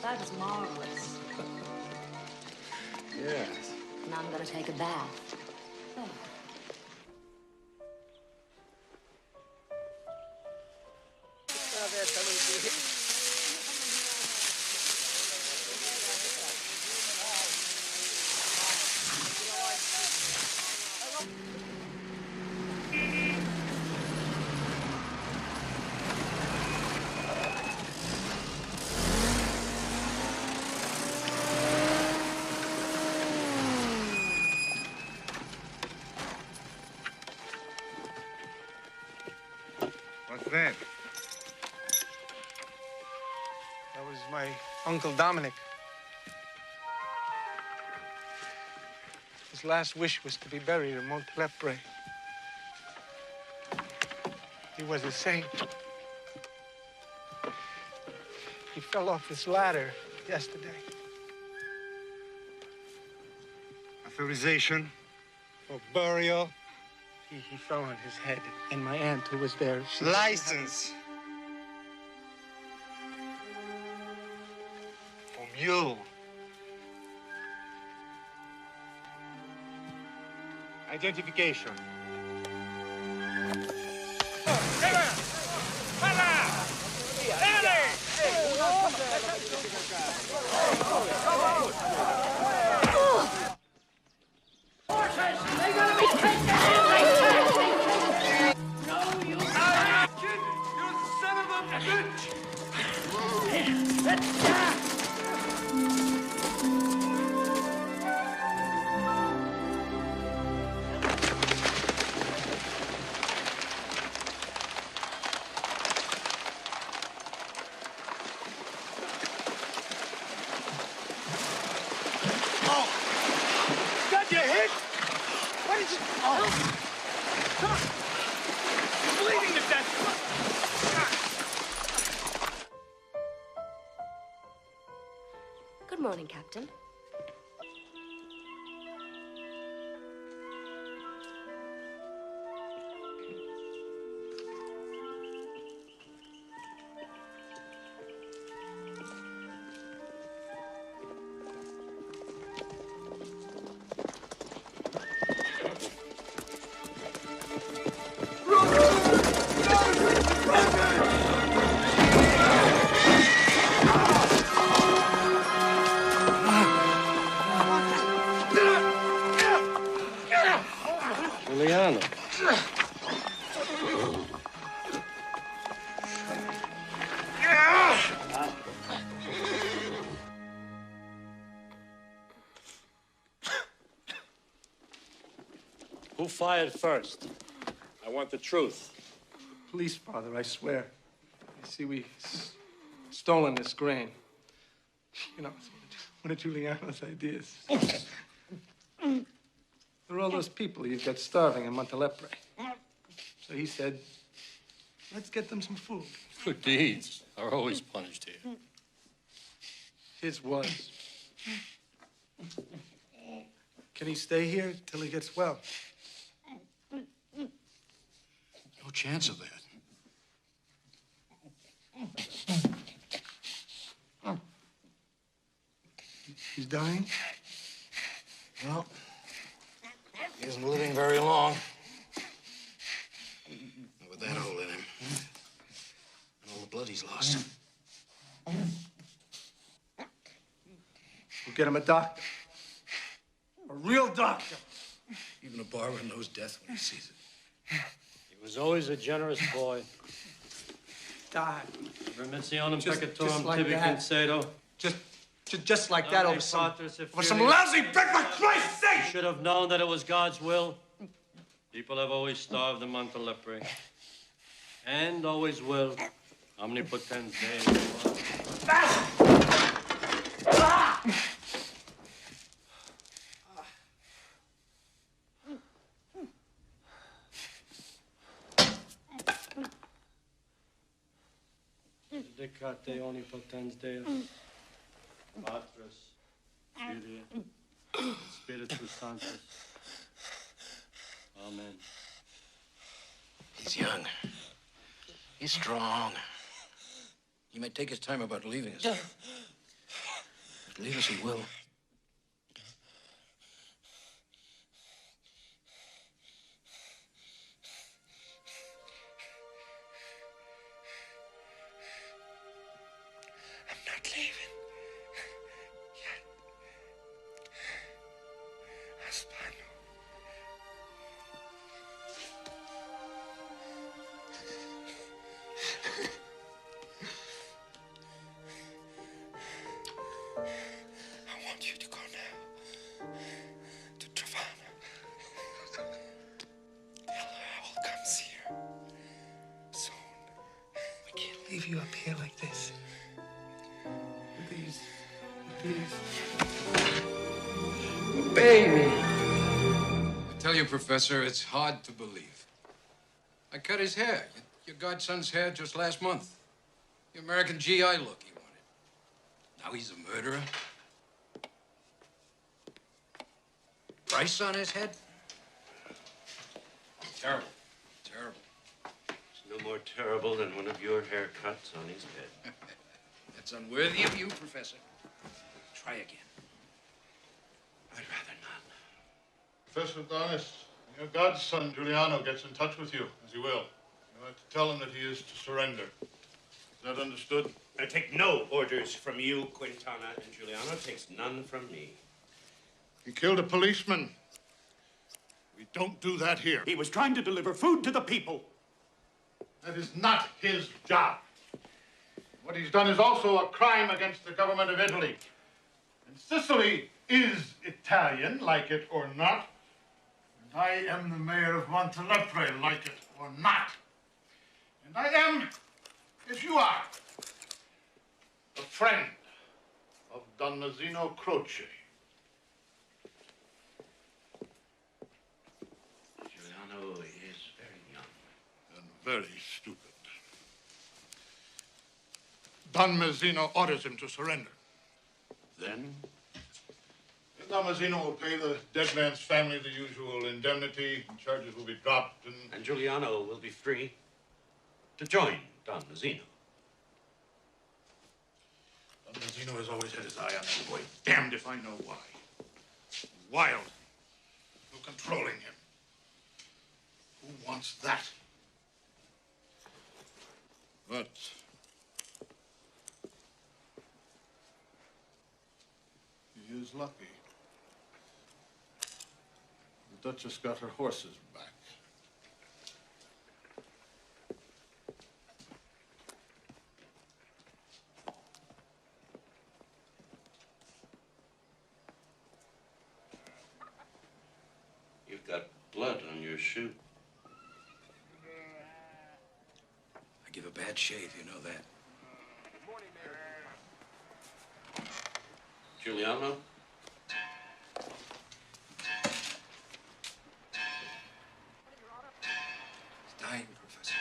That is marvelous. Yes. Now I'm gonna take a bath. Oh. What's that? That was my Uncle Dominic. His last wish was to be buried in Montelepre. He was a saint. He fell off this ladder yesterday. Authorization for burial. He fell on his head, and my aunt, who was there, she... License. From you. Identification. Good morning, Captain. Juliana. Who fired first? I want the truth. Police, Father, I swear. You see, we stolen this grain. You know, it's one of Giuliano's ideas. There are all those people you've got starving in Montelepre. So he said, let's get them some food. Good deeds are always punished here. His was. Can he stay here till he gets well? No chance of that. He's dying? Well, he isn't living very long. Not with that hole in him. And all the blood he's lost. We'll get him a doctor. A real doctor. Even a barber knows death when he sees it. He was always a generous boy. Died. Permissionem Just peccatorum like tibi that. concedo. Just like that over some some lousy brick, for Christ's sake! You should have known that it was God's will. People have always starved in Montelepre. And always will. Omnipotens Deus. Dedicate omnipotens Deus. Patris, Filii, Spiritus Sanctus. Amen. He's young. He's strong. He may take his time about leaving us. Leave us and Will. I'm not leaving yet. Aspano. I want you to go now to Travana. Tell her I will come see her soon. We can't leave you up here like this. Please. Obey me. I tell you, Professor, it's hard to believe. I cut his hair. Your godson's hair just last month. The American GI look he wanted. Now he's a murderer. Price on his head? Terrible. Terrible. It's no more terrible than one of your haircuts on his head. That's unworthy of you, Professor. Try again. I'd rather not. Professor Adonis, your godson, Giuliano, gets in touch with you, as he will. You have to tell him that he is to surrender. Is that understood? I take no orders from you, Quintana, and Giuliano takes none from me. He killed a policeman. We don't do that here. He was trying to deliver food to the people. That is not his job. What he's done is also a crime against the government of Italy. And Sicily is Italian, like it or not. And I am the mayor of Montelepre, like it or not. And I am, as you are, a friend of Don Mazzino Croce. Giuliano is very young. And very stupid. Don Mazzino orders him to surrender. Then? Don Mazzino will pay the dead man's family the usual indemnity, and charges will be dropped, And Giuliano will be free to join Don Mazzino. Don Mazzino has always had his eye on that boy. Damned if I know why. Wild. No controlling him. Who wants that? But he is lucky. The Duchess got her horses back. You've got blood on your shoe. I give a bad shave, you know that. Giuliano? He's dying, Professor.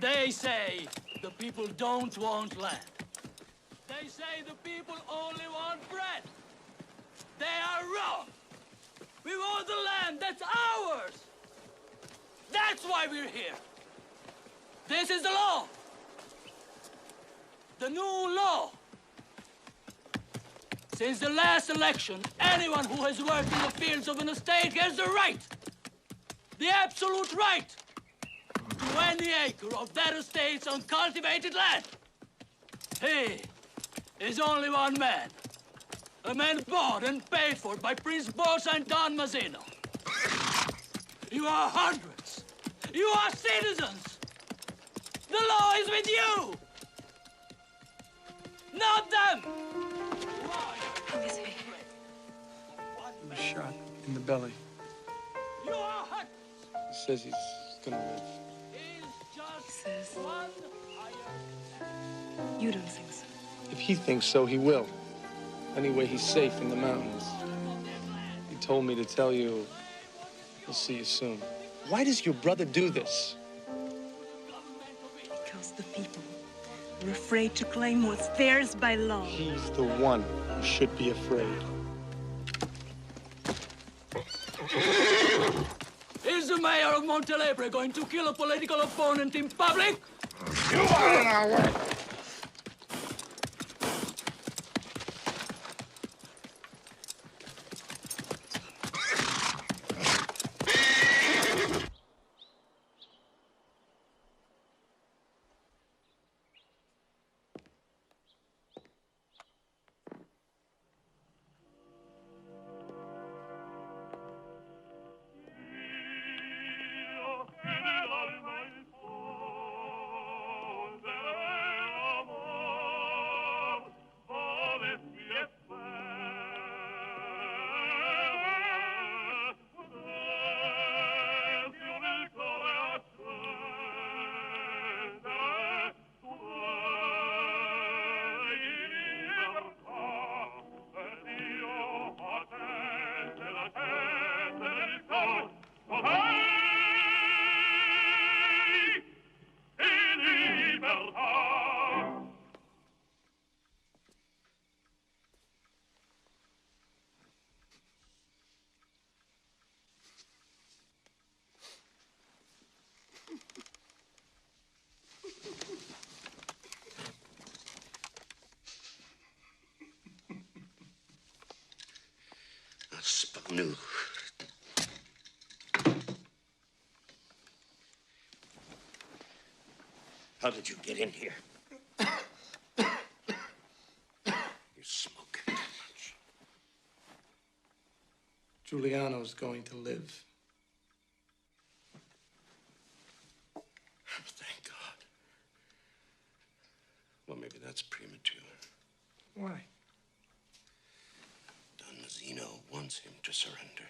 They say the people don't want land. They say the people only want bread. They are wrong. We want the land that's ours. That's why we're here. This is the law. The new law. Since the last election, anyone who has worked in the fields of an estate has the right, the absolute right, to any acre of that estate's uncultivated land. He is only one man. A man bought and paid for by Prince Borsa and Don Mazzino. You are hundreds. You are citizens. The law is with you. Not them. He was shot in the belly. You are hundreds. He says he's gonna live. Says You don't think so? If he thinks so, he will. Anyway, he's safe in the mountains. He told me to tell you We'll see you soon. Why does your brother do this? Because the people are afraid to claim what's theirs by law. He's the one who should be afraid. Is the mayor of Montelebre going to kill a political opponent in public? You are in our way. Spanu. How did you get in here? You smoke too much. Giuliano's going to live. Thank God. Well, maybe that's premature. Why? Don Mazzino wants him to surrender.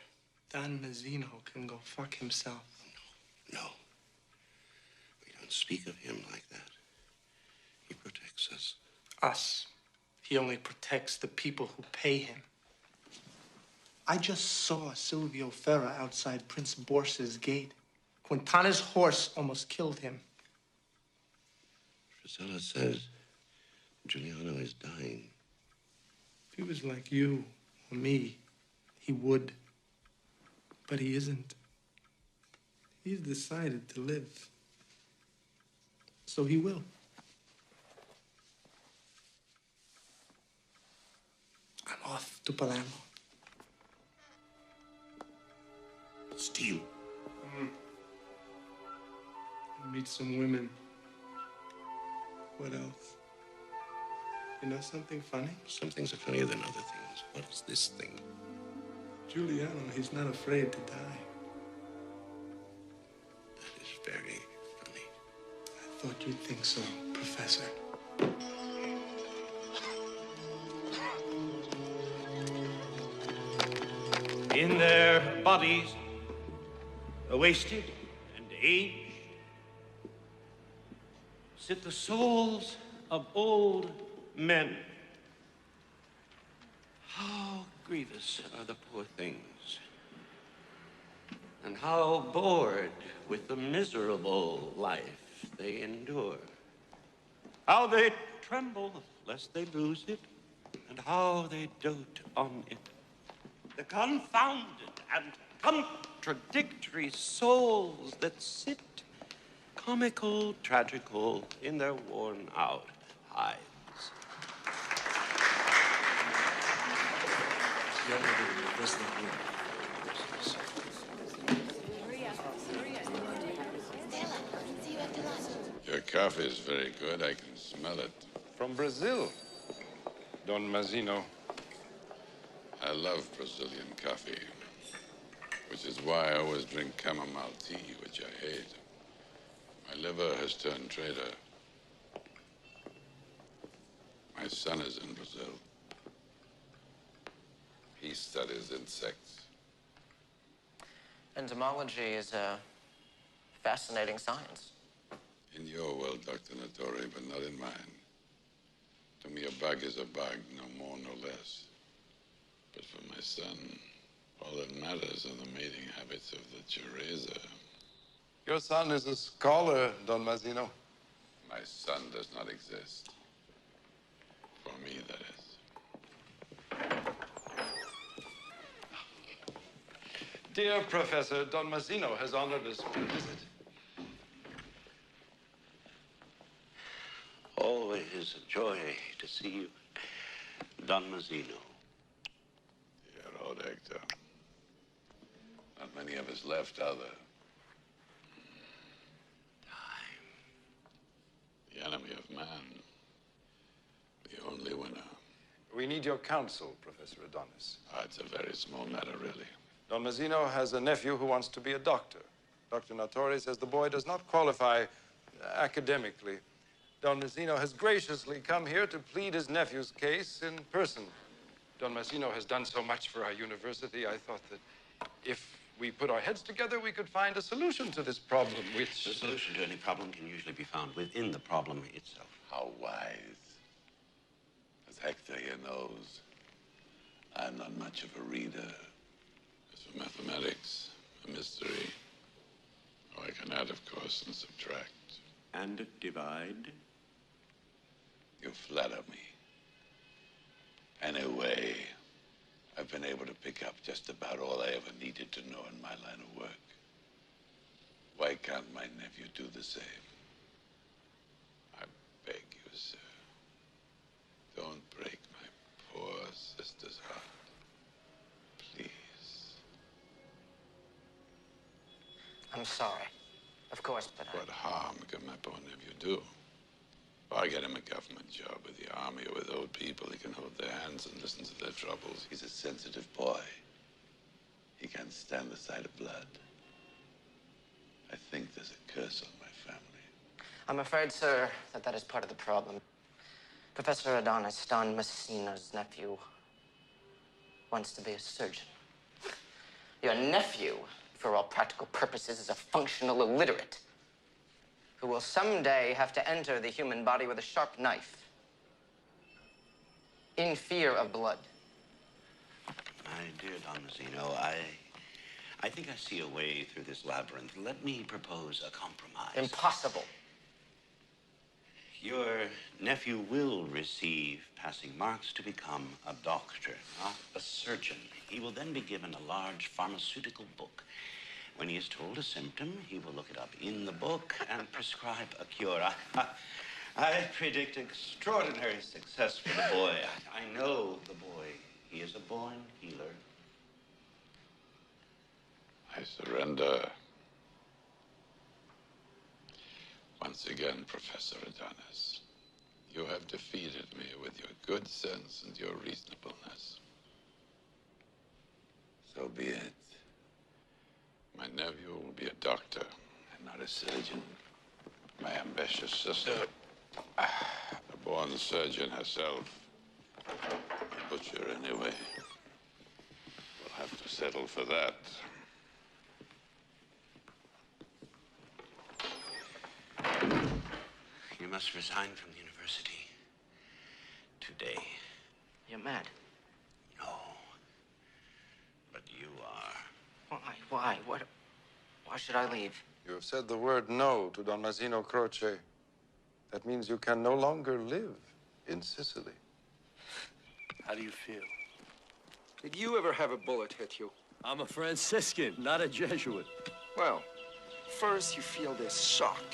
Don Mazzino can go fuck himself. No. We don't speak of him like that. He protects us. Us. He only protects the people who pay him. I just saw Silvio Ferra outside Prince Borsa's gate. Quintana's horse almost killed him. Frisella says Giuliano is dying. If he was like you or me, he would. But he isn't. He's decided to live. So he will. I'm off to Palermo. Steal. Meet some women. What else? You know something funny? Some things are funnier than other things. What is this thing? Giuliano, he's not afraid to die. That is very funny. I thought you'd think so, Professor. In their bodies, wasted and aged, sit the souls of old men. How grievous are the poor things, and how bored with the miserable life they endure. How they tremble lest they lose it, and how they dote on it. The confounded and contradictory souls that sit, comical, tragical, in their worn-out hides. Your coffee is very good. I can smell it. From Brazil, Don Mazzino. I love Brazilian coffee, which is why I always drink chamomile tea, which I hate. My liver has turned traitor. My son is in Brazil. He studies insects. Entomology is a fascinating science. In your world, Dr. Nattori, but not in mine. To me, a bug is a bug, no more, no less. But for my son, All that matters are the mating habits of the Cereza. Your son is a scholar, Don Mazzino. My son does not exist. For me, that is. Dear Professor, Don Mazzino has honored us with a visit. Always a joy to see you, Don Mazzino. Dear old Hector. Not many of us left, are there? Time. The enemy of man. The only winner. We need your counsel, Professor Adonis. It's a very small matter, really. Don Mazzino has a nephew who wants to be a doctor. Dr. Natori says the boy does not qualify academically. Don Mazzino has graciously come here to plead his nephew's case in person. Don Mazzino has done so much for our university, I thought that if we put our heads together, we could find a solution to this problem, which... The solution to any problem can usually be found within the problem itself. How wise. As Hector here knows, I'm not much of a reader. As for mathematics, a mystery. Oh, I can add, of course, and subtract. And divide? You flatter me. Anyway, I've been able to pick up just about all I ever needed to know in my line of work. Why can't my nephew do the same? I beg you, sir. Don't break my poor sister's heart. Please. I'm sorry. Of course, but What harm can my poor nephew do? I'll get him a government job with the army or with old people. He can hold their hands and listen to their troubles. He's a sensitive boy. He can't stand the sight of blood. I think there's a curse on my family. I'm afraid, sir, that is part of the problem. Professor Adonis, Don Messina's nephew, wants to be a surgeon. Your nephew, for all practical purposes, is a functional illiterate who will someday have to enter the human body with a sharp knife in fear of blood. My dear Don Mazzino, I think I see a way through this labyrinth. Let me propose a compromise. Impossible. Your nephew will receive passing marks to become a doctor, not a surgeon. He will then be given a large pharmaceutical book. When he is told a symptom, he will look it up in the book and prescribe a cure. I predict extraordinary success for the boy. I know the boy. He is a born healer. I surrender. Once again, Professor Adonis, you have defeated me with your good sense and your reasonableness. So be it. My nephew will be a doctor and not a surgeon. My ambitious sister, a born surgeon herself, a butcher anyway. We'll have to settle for that. You must resign from the university today. You're mad. No, but you are. Why? Why should I leave? You have said the word no to Don Mazzino Croce. That means you can no longer live in Sicily. How do you feel? Did you ever have a bullet hit you? I'm a Franciscan, not a Jesuit. Well, first you feel this shock.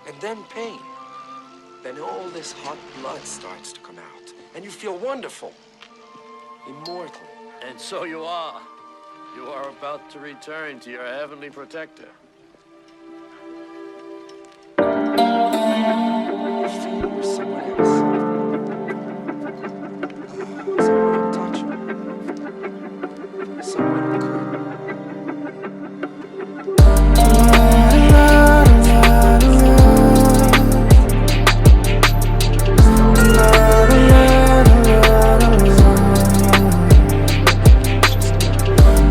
And then pain. Then all this hot blood starts to come out. And you feel wonderful. Immortal. And so you are. You are about to return to your heavenly protector. You feel you're someone else. Someone untouchable. Someone who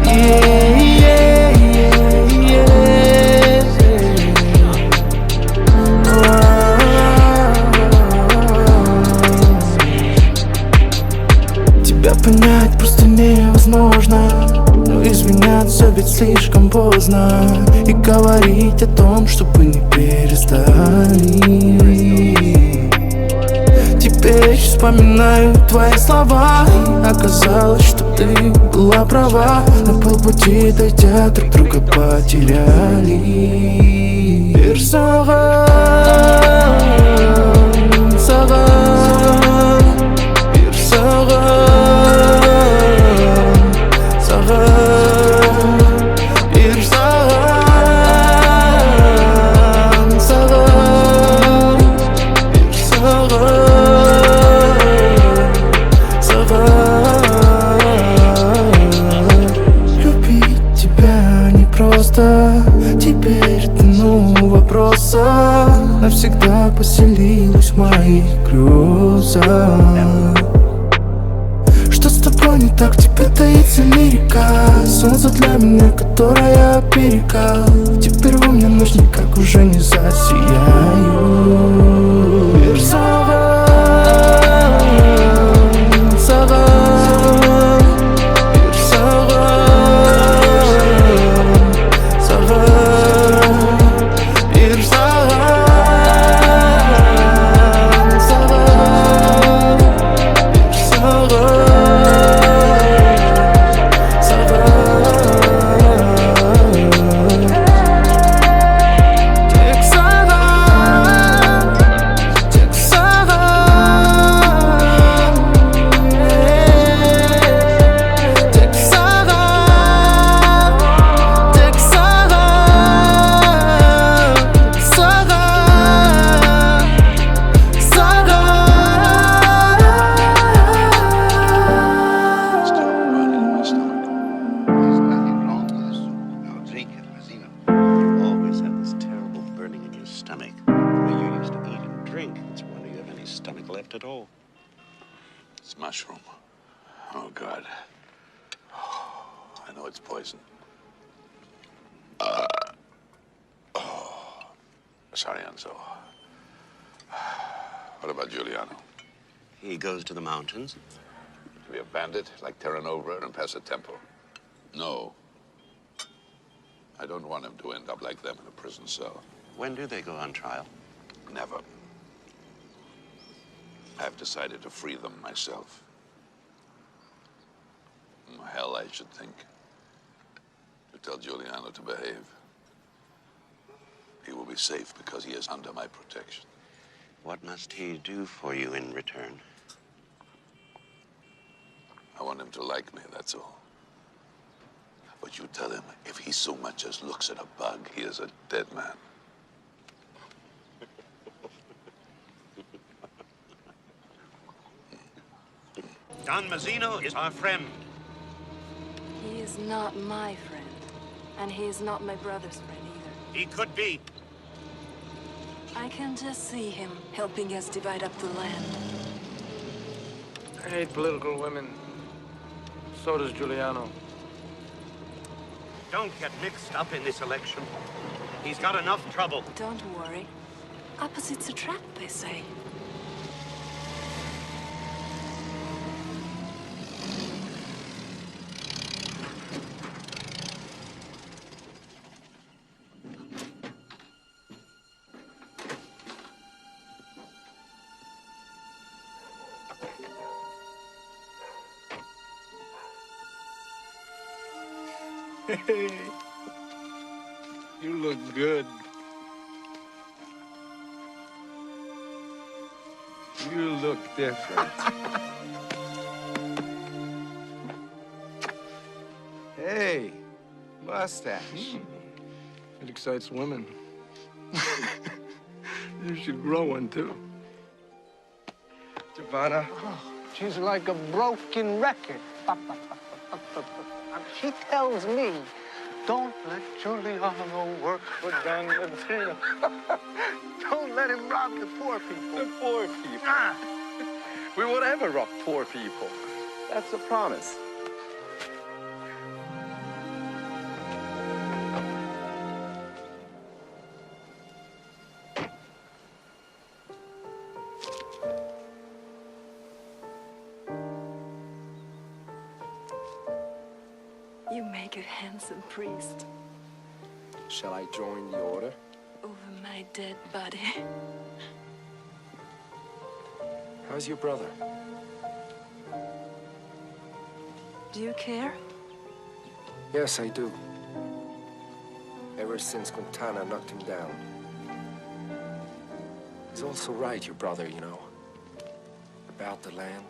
Yeah, yeah, yeah, yeah. быть слишком поздно и говорить о том, чтобы не перестали. Теперь вспоминаю твои слова, и оказалось, что ты была права. На полпути дойдя, друг друга потеряли. Bir sağan, sağan, bir sağan, sağan, bir sağan, sağan, bir sağan. Любить тебя непросто, теперь ты вопроса навсегда поселилась в моих грезах. Что с тобой не так? Тебе таится лирика, солнце для меня, которое перекал. Теперь вы мне нужны, как уже не засияю. Bir sağan, sağan, bir sağan, sağan. Bir sağan, sağan, bir sağan, sağan. Tek sağan, tek sağan, tek sağan, tek sağan. Always have this terrible burning in your stomach. The way you used to eat and drink. It's a wonder you have any stomach left at all. It's mushroom. Oh, God. I know it's poison. Sorry, Enzo. What about Giuliano? He goes to the mountains. To be a bandit like Terranova and Passatempo? No. I don't want him to end up like them in a prison cell. When do they go on trial? Never. I've decided to free them myself. Hell, I should think. To tell Giuliano to behave. He will be safe because he is under my protection. What must he do for you in return? I want him to like me, that's all. But you tell him if he so much as looks at a bug, he is a dead man. Don Mazzino is our friend. He is not my friend. And he is not my brother's friend either. He could be. I can just see him helping us divide up the land. I hate political women. So does Giuliano. Don't get mixed up in this election. He's got enough trouble. Don't worry. Opposites attract, they say. Hey, you look good. You look different. Hey, mustache. It excites women. You should grow one, too. Giovanna. Oh, she's like a broken record. She tells me, don't let Giuliano work for Don Mazzino. Don't let him rob the poor people. The poor people. We won't ever rob poor people. That's a promise. You make a handsome priest. Shall I join the order? Over my dead body. How's your brother? Do you care? Yes, I do. Ever since Quintana knocked him down. He's also right, your brother, you know. About the land.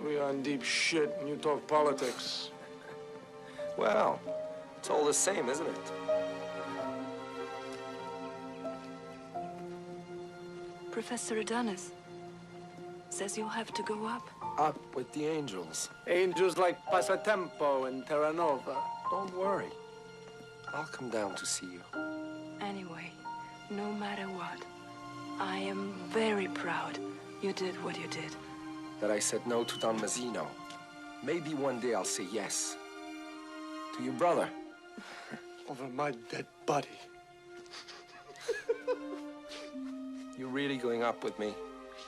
We are in deep shit and you talk politics. Well, it's all the same, isn't it? Professor Adonis says you'll have to go up. Up with the angels. Angels like Passatempo and Terranova. Don't worry. I'll come down to see you. Anyway, no matter what, I am very proud you did what you did. That I said no to Don Mazzino. Maybe one day I'll say yes. To your brother. Over my dead body. You really going up with me?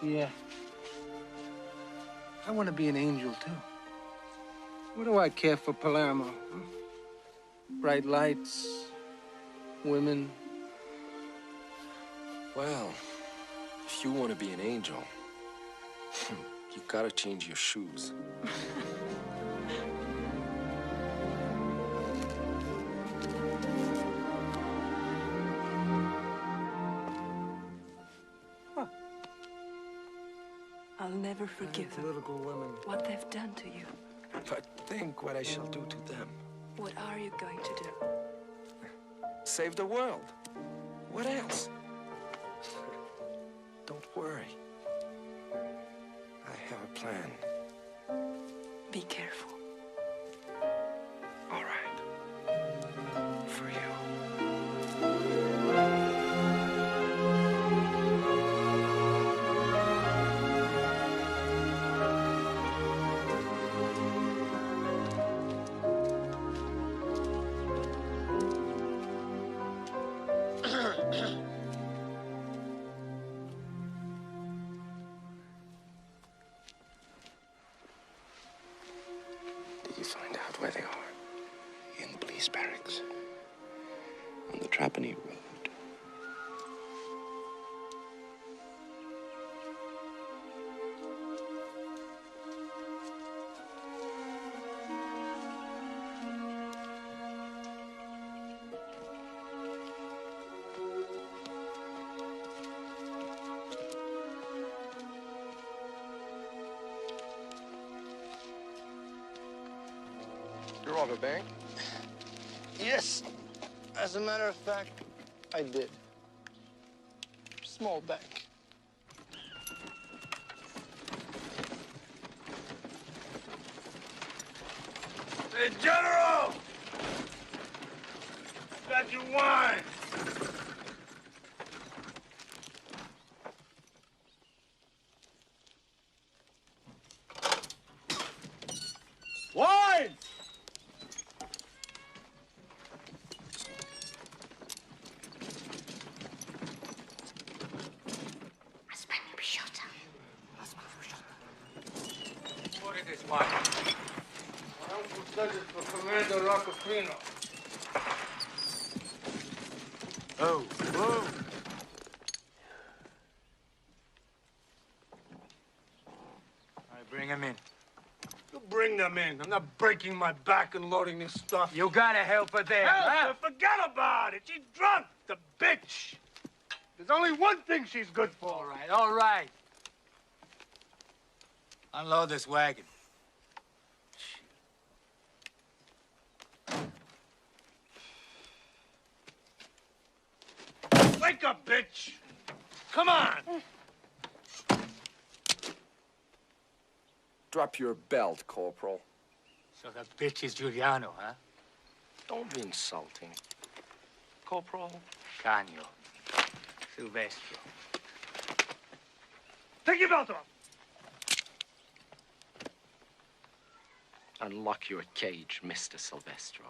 Yeah. I want to be an angel, too. What do I care for Palermo? Huh? Bright lights, women. Well, if you want to be an angel, you gotta change your shoes. I'll never forgive them. Political women. What they've done to you. But think what I shall do to them. What are you going to do? Save the world. What else? Don't worry. I have a plan. Be careful. All right. For you. Did you find out where they are? In the police barracks. On the Trapani Road. You robbed a bank? Yes. As a matter of fact, I did. Small bank. Hey, General! Got your wine. Wine! What is this, Mark? My uncle said it's for Commander Roccofino. Oh, whoa. I bring him in. You bring them in. I'm not breaking my back and loading this stuff. You gotta help her there. Help huh? her? Forget about it. She's drunk, the bitch. There's only one thing she's good for. All right, all right. Unload this wagon. Wake up, bitch. Come on. Drop your belt, Corporal. So the bitch is Giuliano, huh? Don't be insulting. Corporal Canio. Silvestro. Take your belt off. Unlock your cage, Mr. Silvestro.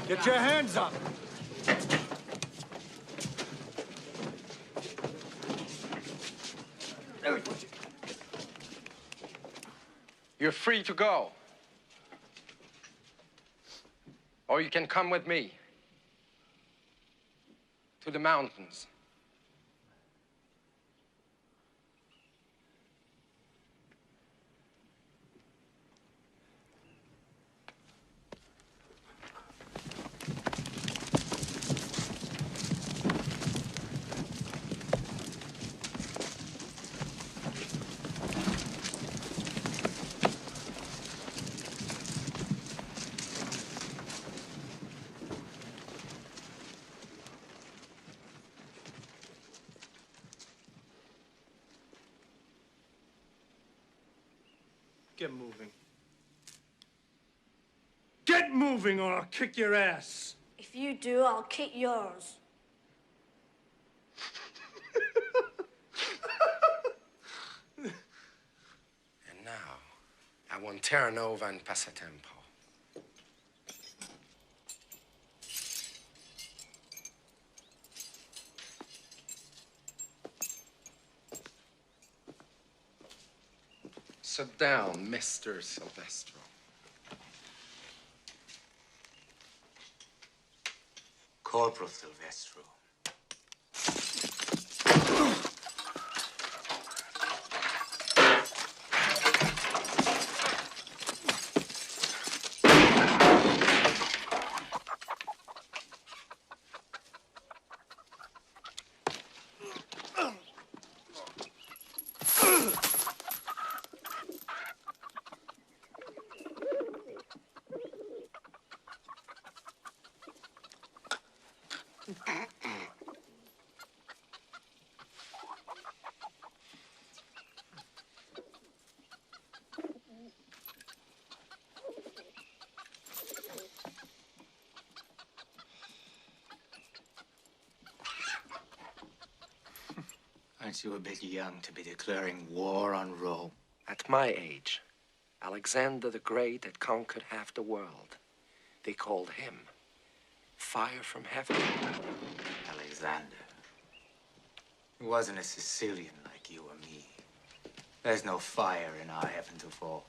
Get your hands up! You're free to go. Or you can come with me to the mountains. Get moving. Get moving or I'll kick your ass. If you do, I'll kick yours. And now, I want Terranova and Passatempo. Sit down, Mr. Silvestro. Corporal Silvestro. Aren't you a bit young to be declaring war on Rome? At my age, Alexander the Great had conquered half the world. They called him Fire from Heaven. Alexander. He wasn't a Sicilian like you or me. There's no fire in our heaven to fall.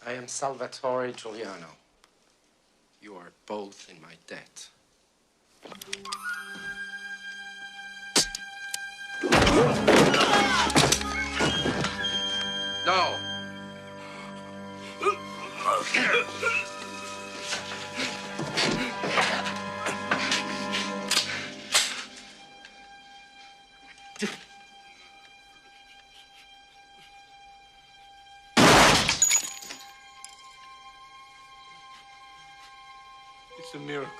I am Salvatore Giuliano. You are both in my debt. No! It's a miracle.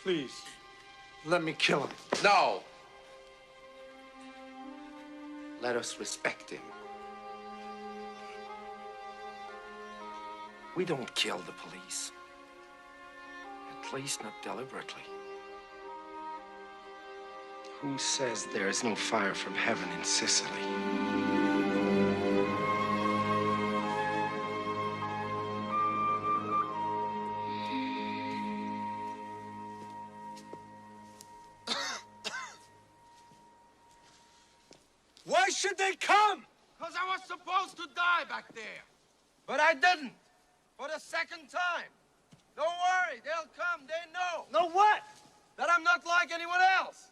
Please, let me kill him. No! Let us respect him. We don't kill the police. At least not deliberately. Who says there is no fire from heaven in Sicily? Why should they come? Because I was supposed to die back there. But I didn't. For the second time. Don't worry, they'll come. They know. Know what? That I'm not like anyone else.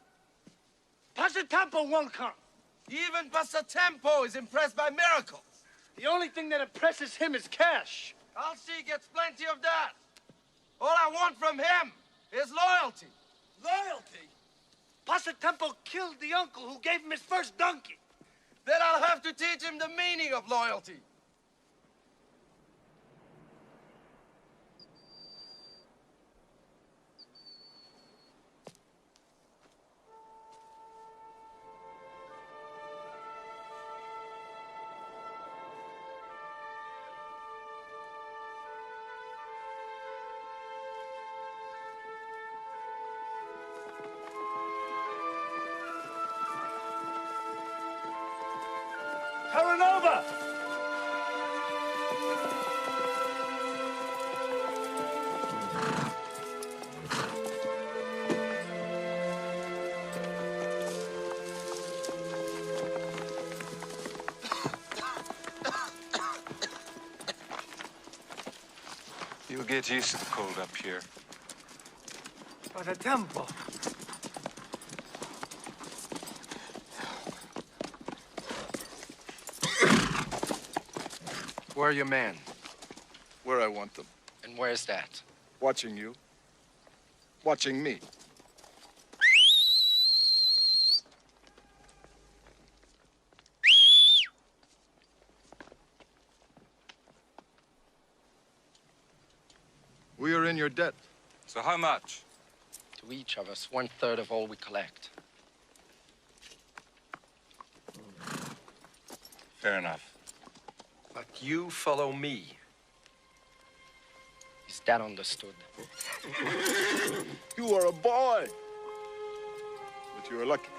Passatempo won't come. Even Passatempo is impressed by miracles. The only thing that impresses him is cash. Alcide gets plenty of that. All I want from him is loyalty. Loyalty? Passatempo killed the uncle who gave him his first donkey. Then I'll have to teach him the meaning of loyalty. get used to the cold up here. For the temple. Where are your men? Where I want them. And where's that? Watching you. Watching me. We are in your debt. So how much? To each of us, 1/3 of all we collect. Fair enough. But you follow me. Is that understood? You are a boy. But you are lucky.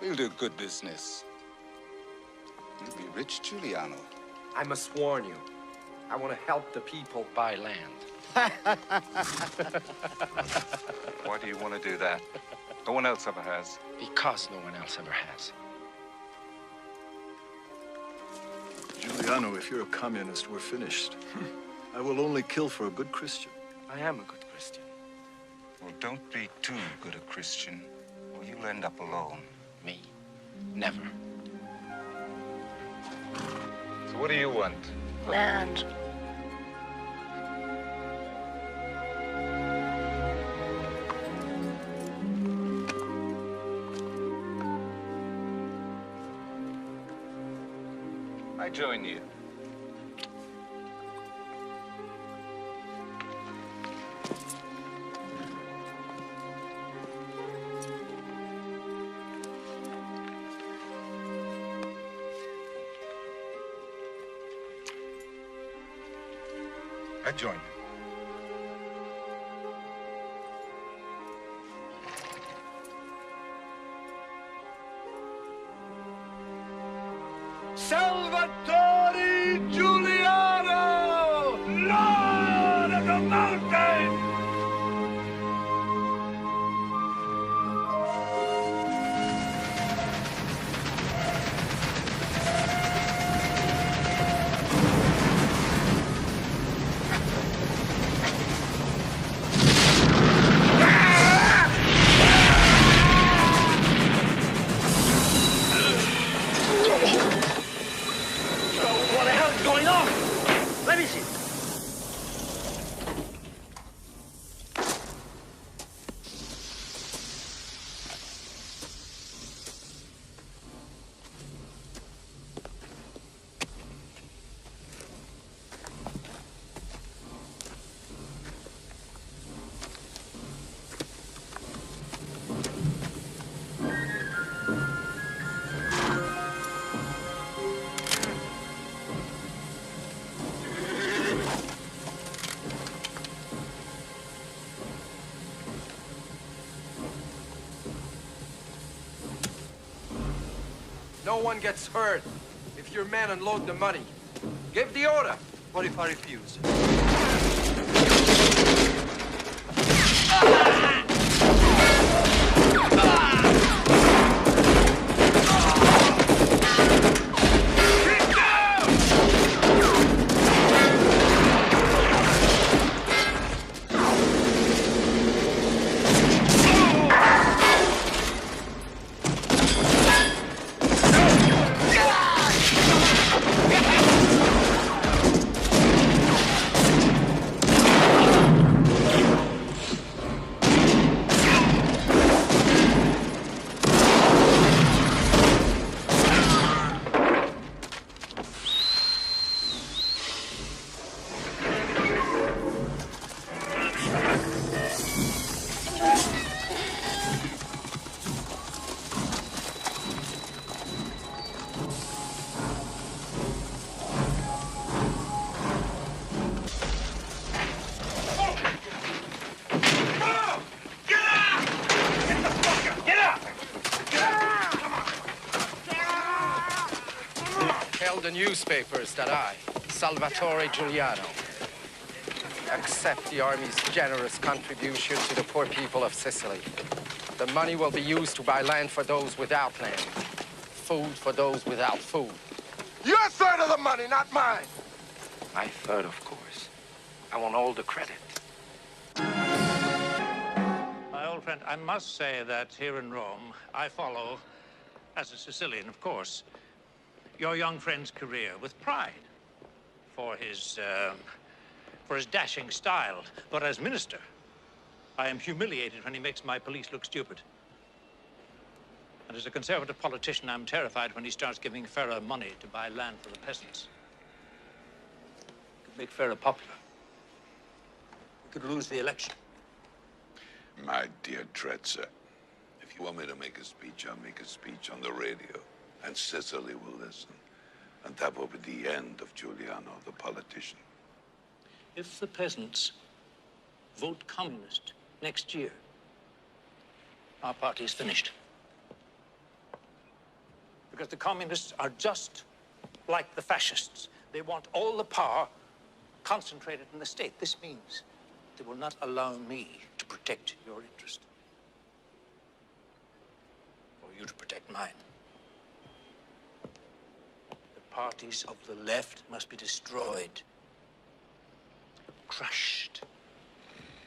We'll do good business. You'll be rich, Giuliano. I must warn you. I want to help the people buy land. Why do you want to do that? No one else ever has. Because no one else ever has. Giuliano, if you're a communist, we're finished. I will only kill for a good Christian. I am a good Christian. Well, don't be too good a Christian, or you'll end up alone. Me? Never. So what do you want? Land. I join you. I join you. Salvatore Giuliano, Lord of the Mountain! What the hell is going on? Let me see. No one gets hurt if your men unload the money. Give the order. What if I refuse? Tell the newspapers that I, Salvatore Giuliano, accept the army's generous contribution to the poor people of Sicily. The money will be used to buy land for those without land, food for those without food. You're a third of the money, not mine. My third, of course. I want all the credit. My old friend, I must say that here in Rome, I follow, as a Sicilian, of course, your young friend's career with pride for his dashing style. But as minister, I am humiliated when he makes my police look stupid. And as a conservative politician, I'm terrified when he starts giving Ferrer money to buy land for the peasants. Could make Ferrer popular. We could lose the election. My dear Trezza, if you want me to make a speech, I'll make a speech on the radio, and Sicily will listen. And that will be the end of Giuliano, the politician. If the peasants vote communist next year, our party is finished. Because the communists are just like the fascists. They want all the power concentrated in the state. This means they will not allow me to protect your interest. Or you to protect mine. The parties of the left must be destroyed. Crushed.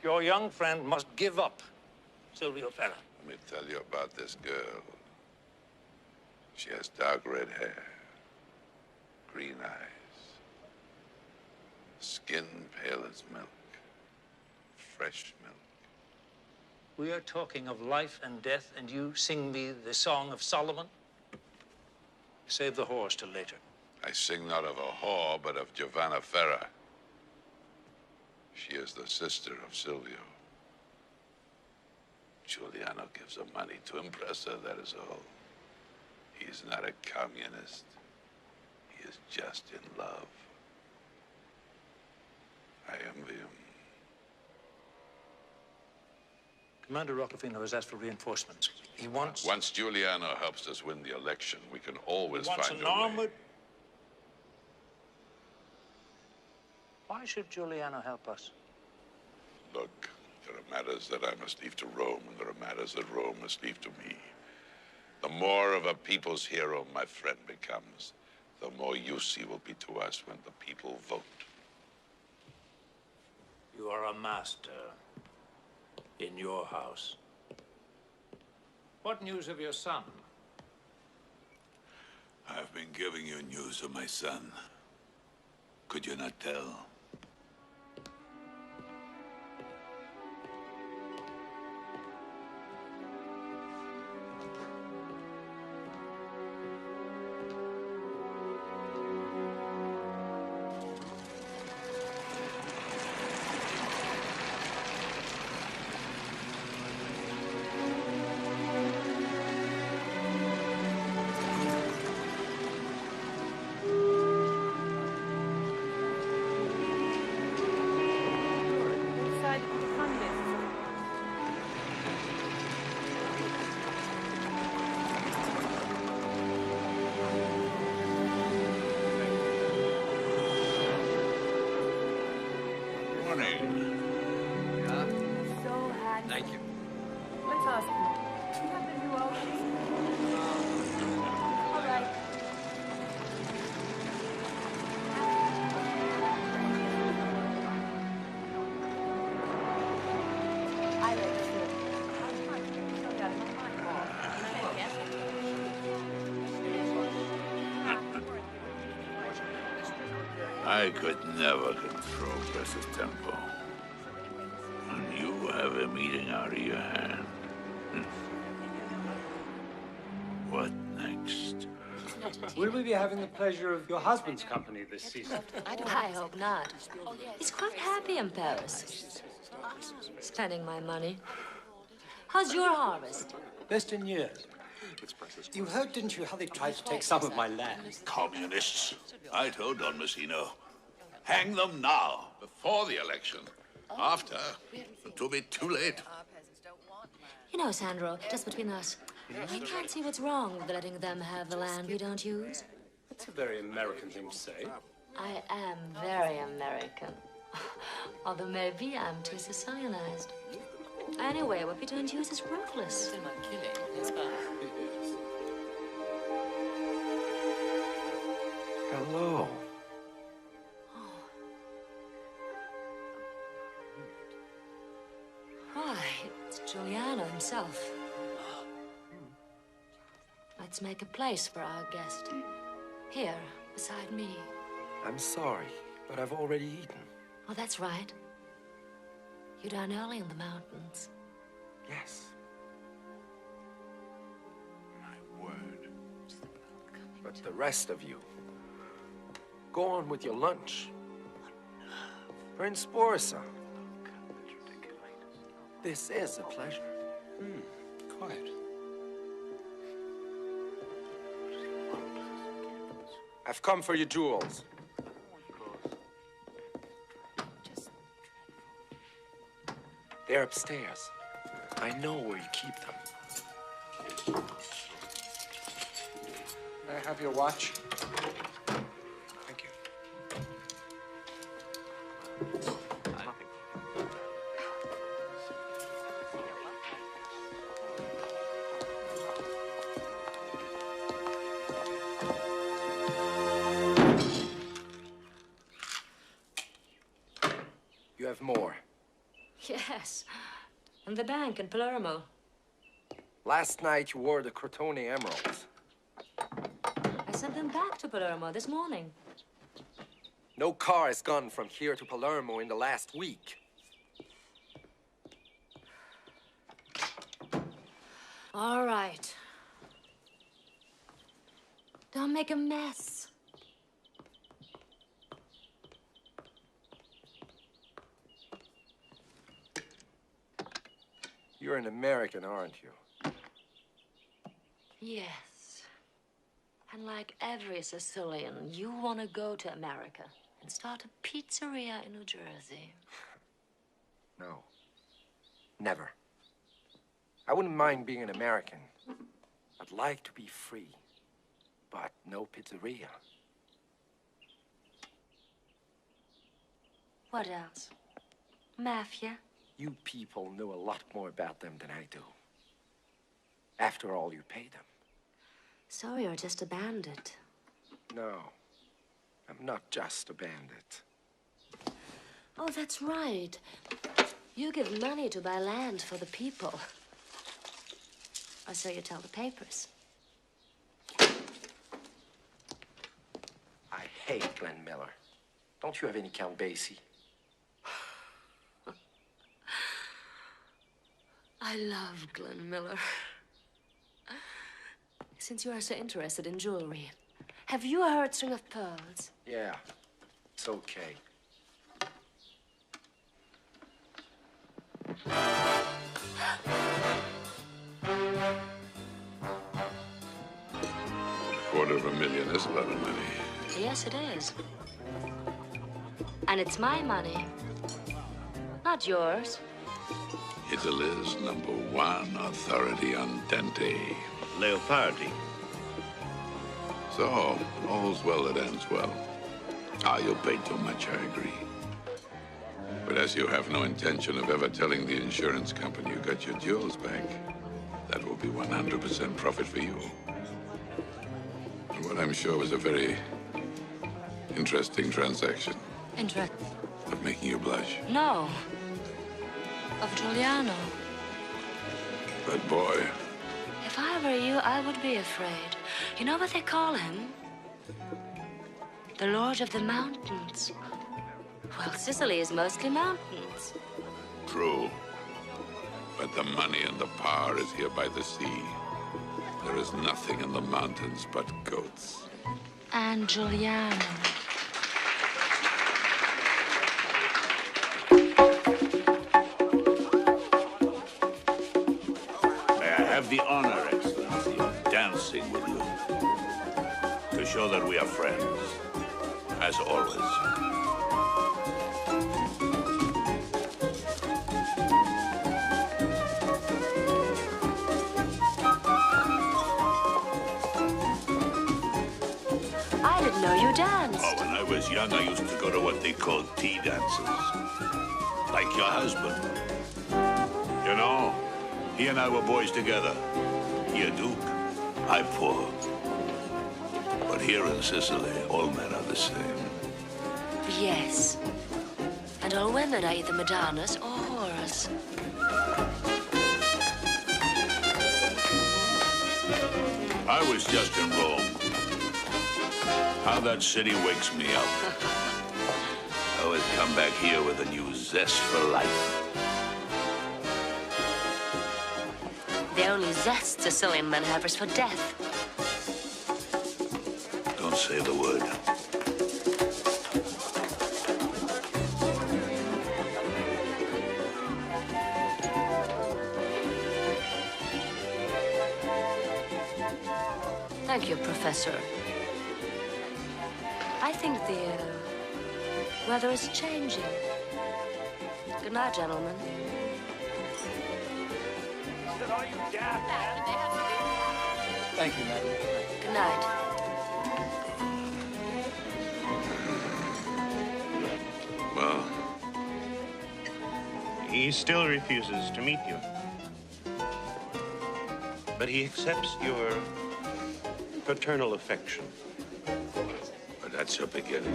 Your young friend must give up Silvio Ferrer. Let me tell you about this girl. She has dark red hair, green eyes, skin pale as milk, fresh milk. We are talking of life and death, and you sing me the Song of Solomon? Save the whores till later. I sing not of a whore, but of Giovanna Ferrer. She is the sister of Silvio. Giuliano gives her money to impress her, that is all. He's not a communist. He is just in love. I envy him. Commander Roccofino has asked for reinforcements. He wants... Once Giuliano helps us win the election, we can always He wants find an a way. armored... Why should Giuliano help us? Look, there are matters that I must leave to Rome, and there are matters that Rome must leave to me. The more of a people's hero my friend becomes, the more use he will be to us when the people vote. You are a master in your house. What news of your son? I've been giving you news of my son. Could you not tell? Thank you. Let's ask him. Do you happen to know all right. I could never control Press's tempo. And you have him eating out of your hand. What next? Will we be having the pleasure of your husband's company this season? I hope not. He's quite happy in Paris. Spending my money. How's your harvest? Best in years. You heard, didn't you, how they tried to take some of my land? Communists. I told Don Messino. Hang them now, before the election. After, it will be too late. You know, Sandro, just between us, I can't see what's wrong with letting them have the land we don't use. That's a very American thing to say. I am very American. Although maybe I'm too Sicilianized. Anyway, what we don't use is worthless. Hello. Giuliano himself. Let's make a place for our guest. Here, beside me. I'm sorry, but I've already eaten. Oh, that's right. You dine early in the mountains. Yes. My word. But the rest of you, go on with your lunch. Prince Borsa. This is a pleasure. Quiet. I've come for your jewels. They're upstairs. I know where you keep them. May I have your watch? Thank you. You have more. Yes. And the bank in Palermo. Last night you wore the Crotone emeralds. I sent them back to Palermo this morning. No car has gone from here to Palermo in the last week. All right. Don't make a mess. You're an American, aren't you? Yes. And like every Sicilian, you want to go to America and start a pizzeria in New Jersey. No. Never. I wouldn't mind being an American. I'd like to be free. But no pizzeria. What else? Mafia? You people know a lot more about them than I do. After all, you pay them. So you're just a bandit. No, I'm not just a bandit. Oh, that's right. You give money to buy land for the people. Or so you tell the papers. I hate Glenn Miller. Don't you have any Count Basie? I love Glenn Miller. Since you are so interested in jewelry, have you heard String of Pearls? Yeah, it's okay. $250,000 is a lot of money. Yes, it is. And it's my money, not yours. Italy's #1 authority on dente. Leopardi. So, all's well that ends well. Ah, you'll pay too much, I agree. But as you have no intention of ever telling the insurance company you got your jewels back, that will be 100% profit for you. And what I'm sure was a very interesting transaction. Of making you blush. No. Of Giuliano. But boy, If I were you, I would be afraid. You know what they call him? The Lord of the Mountains. Well, Sicily is mostly mountains. true. But the money and the power is here by the sea. There is nothing in the mountains but goats. And Giuliano. May I have the honor, Excellency, of dancing with you to show that we are friends, as always. I didn't know you danced. Oh, when I was young, I used to go to what they called tea dances. Like your husband. You know, he and I were boys together. He a duke, I poor. But here in Sicily, all men are the same. Yes. And all women are either Madonnas or whores. I was just in Rome. How that city wakes me up. I always come back here with a new zest for life. The only zest Sicilian men have is for death. Don't say the word. Thank you, Professor. I think the weather is changing. Good night, gentlemen. Thank you, madam. Good night. Well, He still refuses to meet you. But he accepts your paternal affection. but that's your beginning.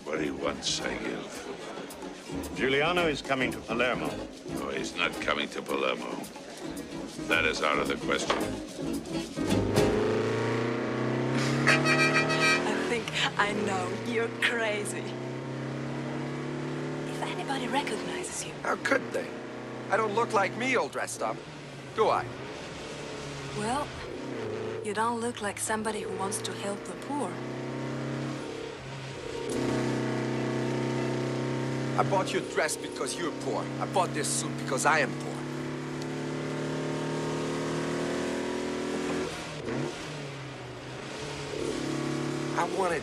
What he wants, I give. Giuliano is coming to Palermo. No, he's not coming to Palermo. That is out of the question. I think I know. You're crazy. If anybody recognizes you... How could they? I don't look like me all dressed up, do I? Well, you don't look like somebody who wants to help the poor. I bought your dress because you're poor. I bought this suit because I am poor. I wanted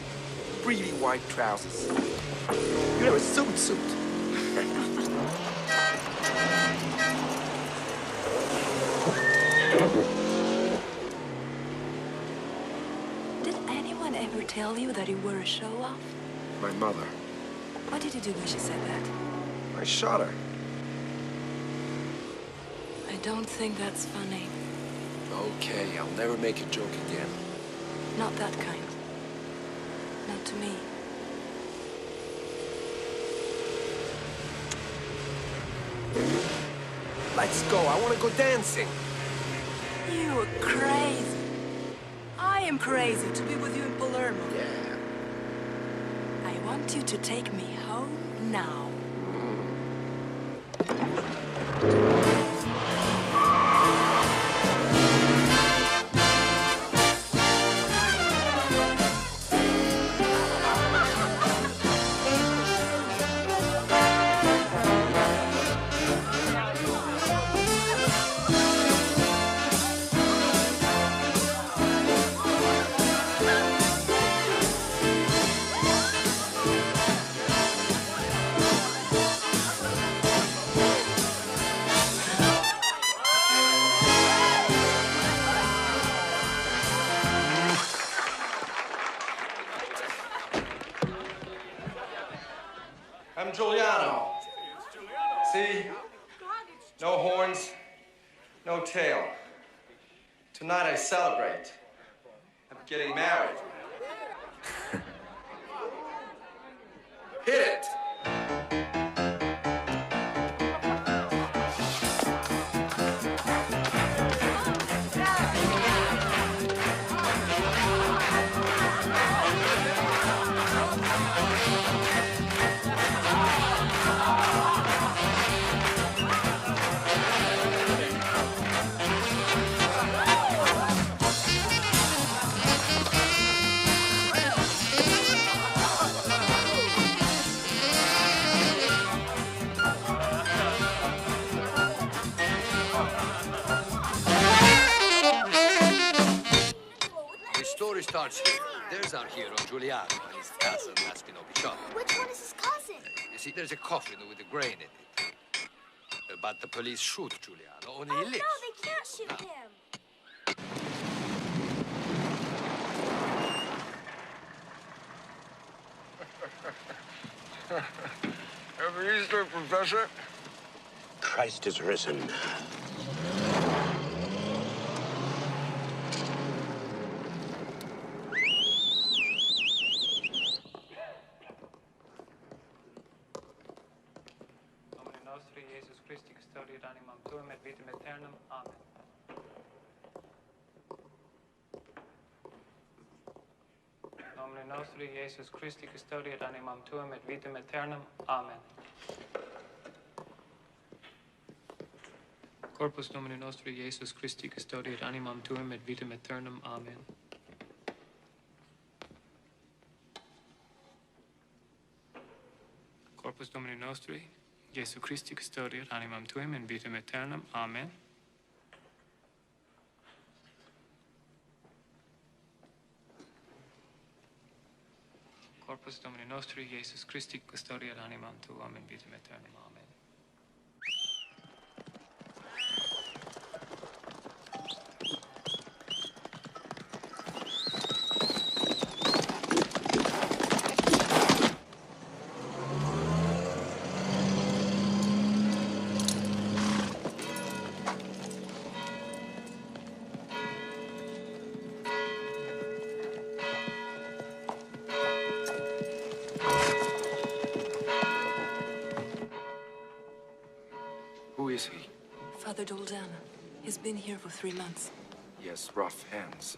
really white trousers. You know, a suit. Did anyone ever tell you that you were a show-off? My mother. What did you do when she said that? I shot her. I don't think that's funny. Okay, I'll never make a joke again. Not that kind. Not to me. Let's go. I want to go dancing. You are crazy. I am crazy to be with you in Palermo. Yeah. I want you to take me home now. I'm Giuliano. See? No horns, no tail. Tonight I celebrate. I'm getting married. Hit it! The story starts here. There's our hero, Giuliano, and his cousin, Maspino Bishop. Which one is his cousin? You see, there's a coffin with a grain in it. But the police shoot Giuliano, only he lives. No, they can't shoot him. Happy Easter, Professor. Christ is risen. Nomine nostri, Iesus Christi, custodiet animam tuum et vitam aeternam. Amen. Domini nostri, Jesus Christi, custodiat animam tuum et vitam aeternam. Amen. Corpus Domini nostri, Jesus Christi, custodiat animam tuum et vitam aeternam. Amen. Corpus Domini nostri, Jesu Christi, custodiat animam tuum in vitam aeternam. Amen. Corpus Domini nostri, Jesus Christi, custodiat animam tuum in vitam aeternam. Amen. Who is he? Father Doldana. He's been here for 3 months. He has rough hands.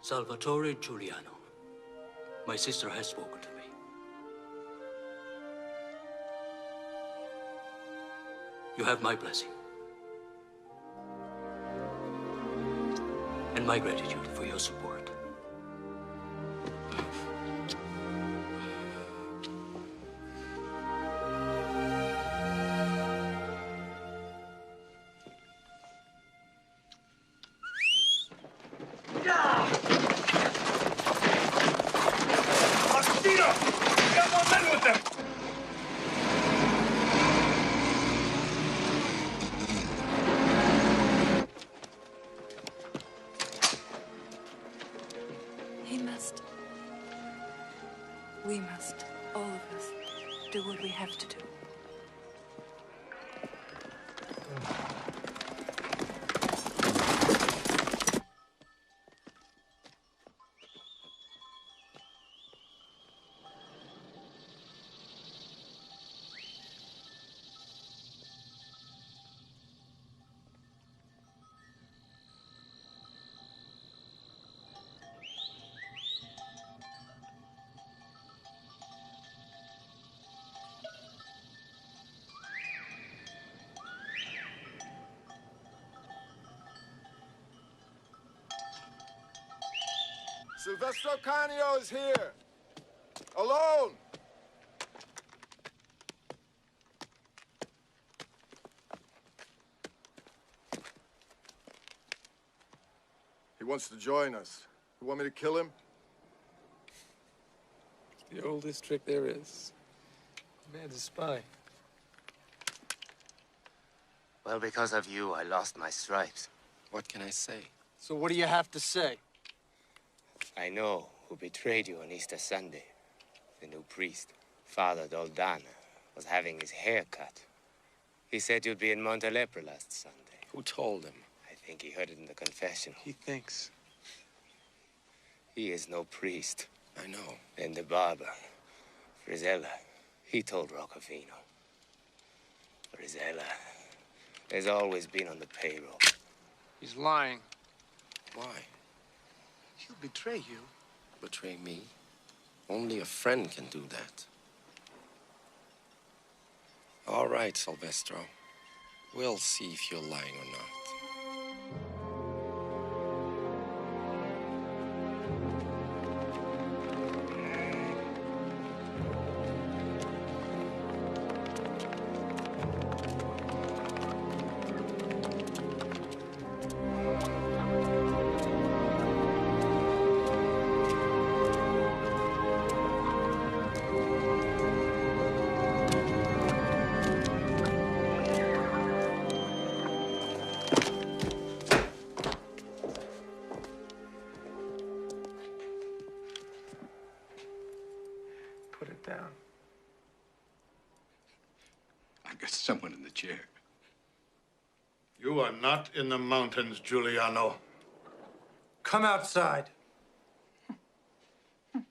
Salvatore Giuliano. My sister has spoken to me. You have my blessing. And my gratitude for your support. Faustino! We have more men with them! We must, all of us, do what we have to do. Silvestro Canio is here. Alone. He wants to join us. You want me to kill him? The oldest trick there is. Man's a spy. Well, because of you, I lost my stripes. What can I say? So what do you have to say? I know who betrayed you on Easter Sunday. The new priest, Father Doldana, was having his hair cut. He said you'd be in Montelepre last Sunday. Who told him? I think he heard it in the confessional. He thinks. He is no priest. I know. And the barber, Frizella, he told Roccofino. Frizella has always been on the payroll. He's lying. Why? He'll betray you. Betray me? Only a friend can do that. All right, Silvestro. We'll see if you're lying or not. Put it down. I got someone in the chair. You are not in the mountains, Giuliano. Come outside. For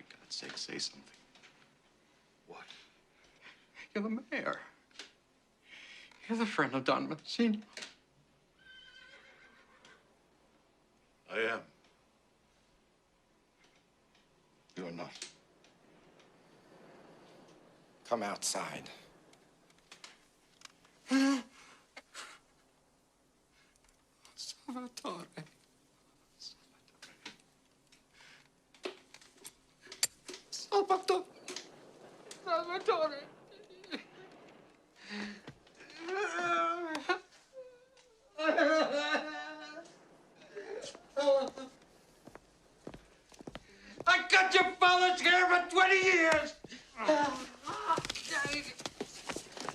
God's sake, say something. What? You're the mayor. You're the friend of Don Mancini. I am. You're not. Come outside. Salvatore. Salvatore. Salvatore. I cut your father's hair for 20 years.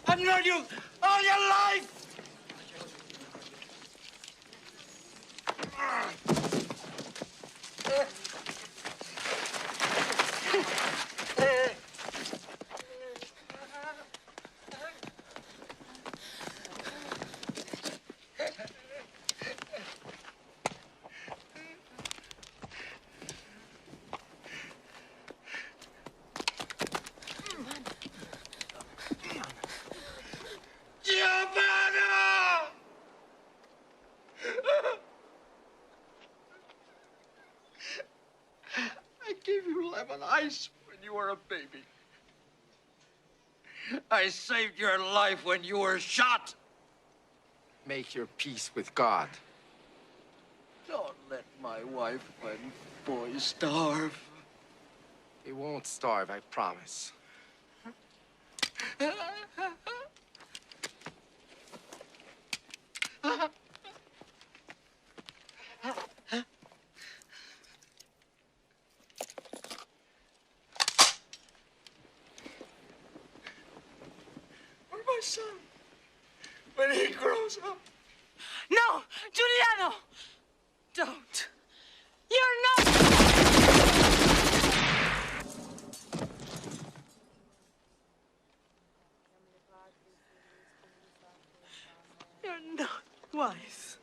I've known you all your life. Giovanna! I gave you lemon ice when you were a baby. I saved your life when you were shot. Make your peace with God. Don't let my wife and boy starve. They won't starve, I promise. For my son, when he grows up. No, Giuliano! Don't. You're not... You're not wise.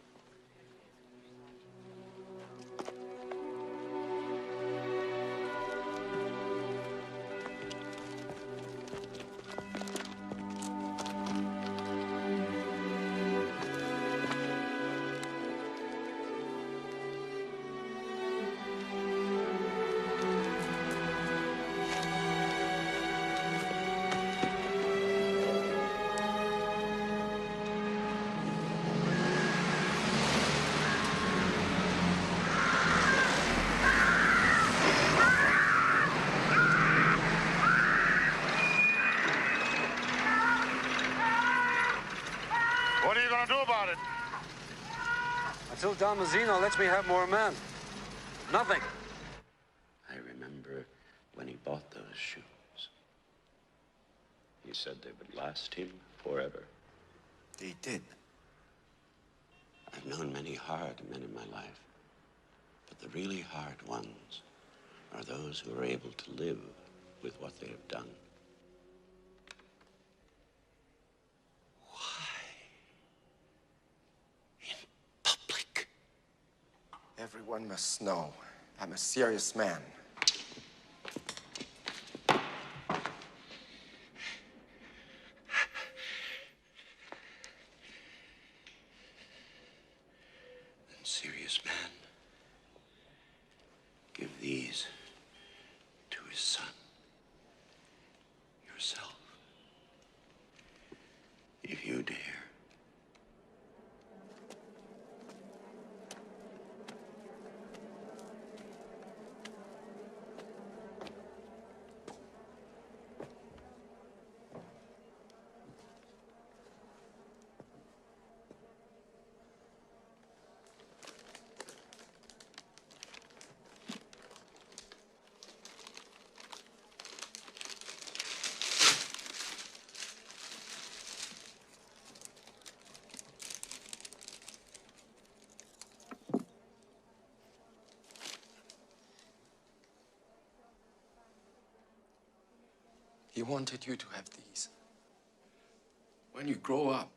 What are you going to do about it? Until Don Mazzino lets me have more men. Nothing. I remember when he bought those shoes. He said they would last him forever. They did. I've known many hard men in my life, but the really hard ones are those who are able to live with what they have done. Everyone must know I'm a serious man. And serious man, give these to his son, yourself, if you dare. He wanted you to have these. When you grow up,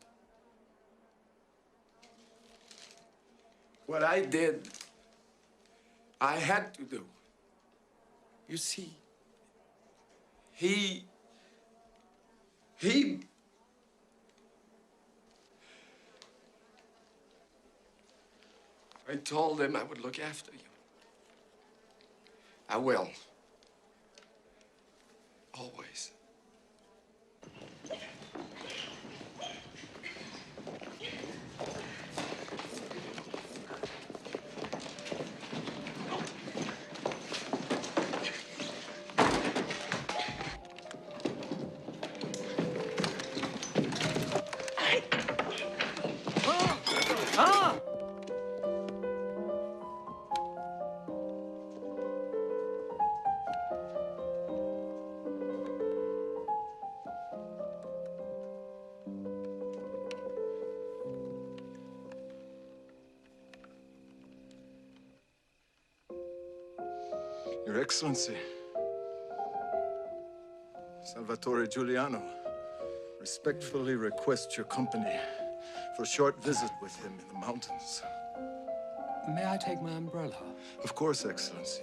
What I did, I had to do. You see, he... I told him I would look after you. I will. Always. Your Excellency, Salvatore Giuliano respectfully requests your company for a short visit with him in the mountains. May I take my umbrella? Of course, Excellency.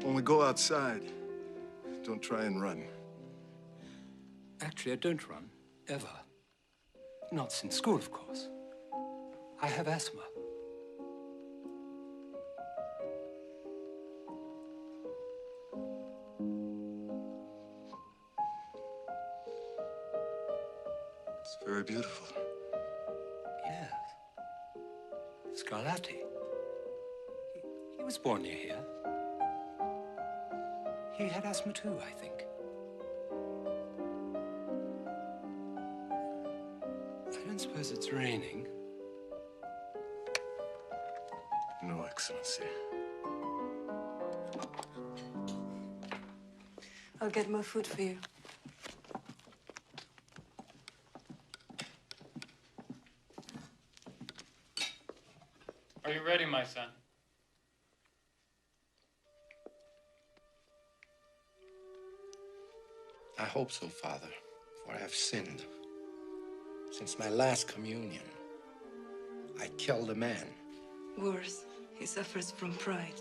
When we go outside, don't try and run. Actually, I don't run, ever. Not since school, of course. I have asthma. It's very beautiful. Yes. Scarlatti. He was born near here. He had asthma too, I think. I don't suppose it's raining. No, Excellency. I'll get more food for you. Are you ready, my son? I hope so, Father, for I have sinned. Since my last communion, I killed a man. Worse, he suffers from pride.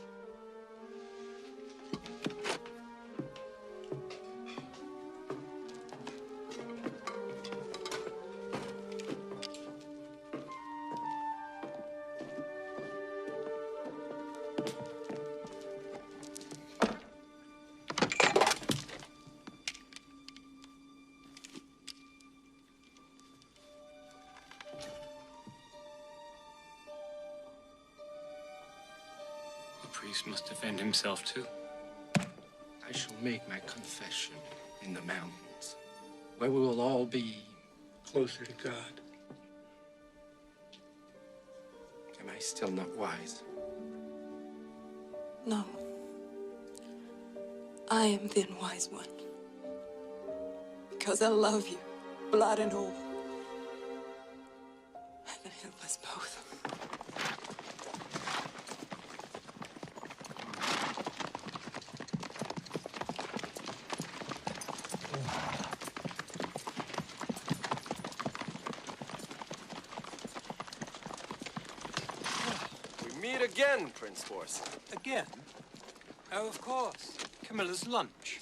The priest must defend himself, too. I shall make my confession in the mountains, where we will all be closer to God. Am I still not wise? No. I am the unwise one. Because I love you, blood and all. Heaven help us both. Meet again, Prince Force. Again? Oh, of course. Camilla's lunch.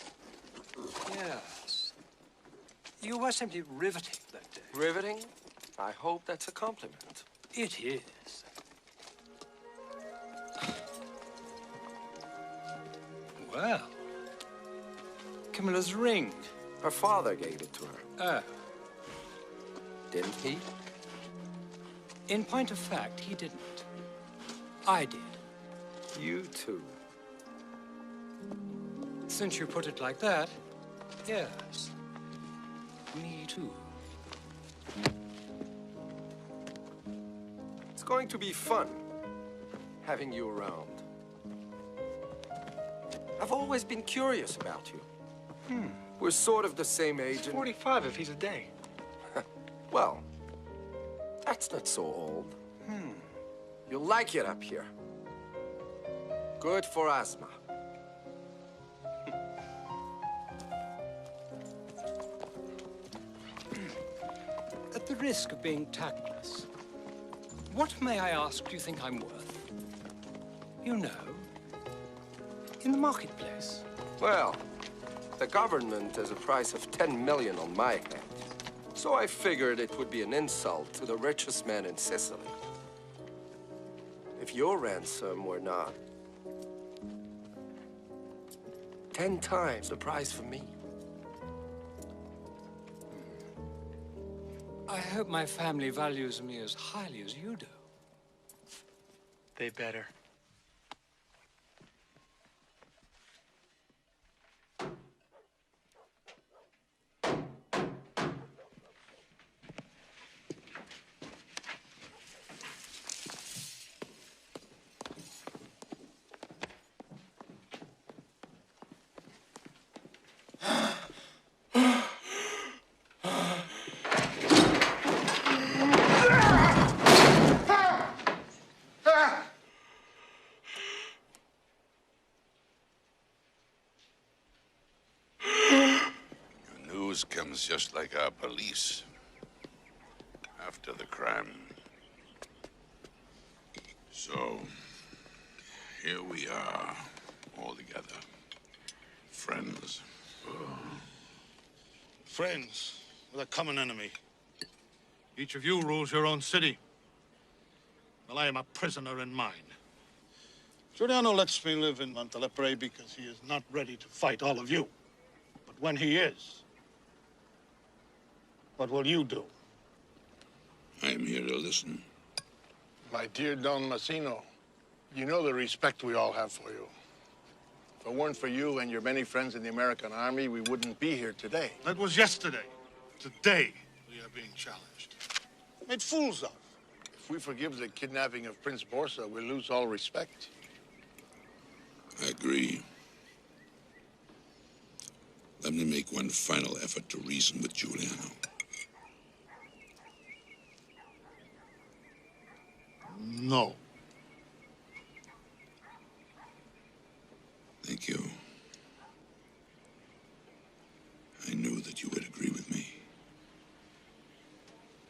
Yes. You were simply riveting that day. Riveting? I hope that's a compliment. It is. Well, Camilla's ring. Her father gave it to her. Oh. Didn't he? In point of fact, he didn't. I did. You too. Since you put it like that, yes. Me too. It's going to be fun having you around. I've always been curious about you. We're sort of the same age. He's 45 if he's a day. Well, that's not so old. You'll like it up here. Good for asthma. At the risk of being tactless, What, may I ask, do you think I'm worth? You know, in the marketplace. Well, the government has a price of 10 million on my head. So I figured it would be an insult to the richest man in Sicily if your ransom were not 10 times the price for me. I hope my family values me as highly as you do. They better. Comes just like our police after the crime. So here we are, all together, friends. Friends with a common enemy. Each of you rules your own city. Well, I am a prisoner in mine. Giuliano lets me live in Montelepre because he is not ready to fight all of you. But when he is, what will you do? I am here to listen. My dear Don Massino, you know the respect we all have for you. If it weren't for you and your many friends in the American Army, we wouldn't be here today. That was yesterday. Today, we are being challenged. Made fools of. If we forgive the kidnapping of Prince Borsa, we'll lose all respect. I agree. Let me make one final effort to reason with Giuliano. No. Thank you. I knew that you would agree with me.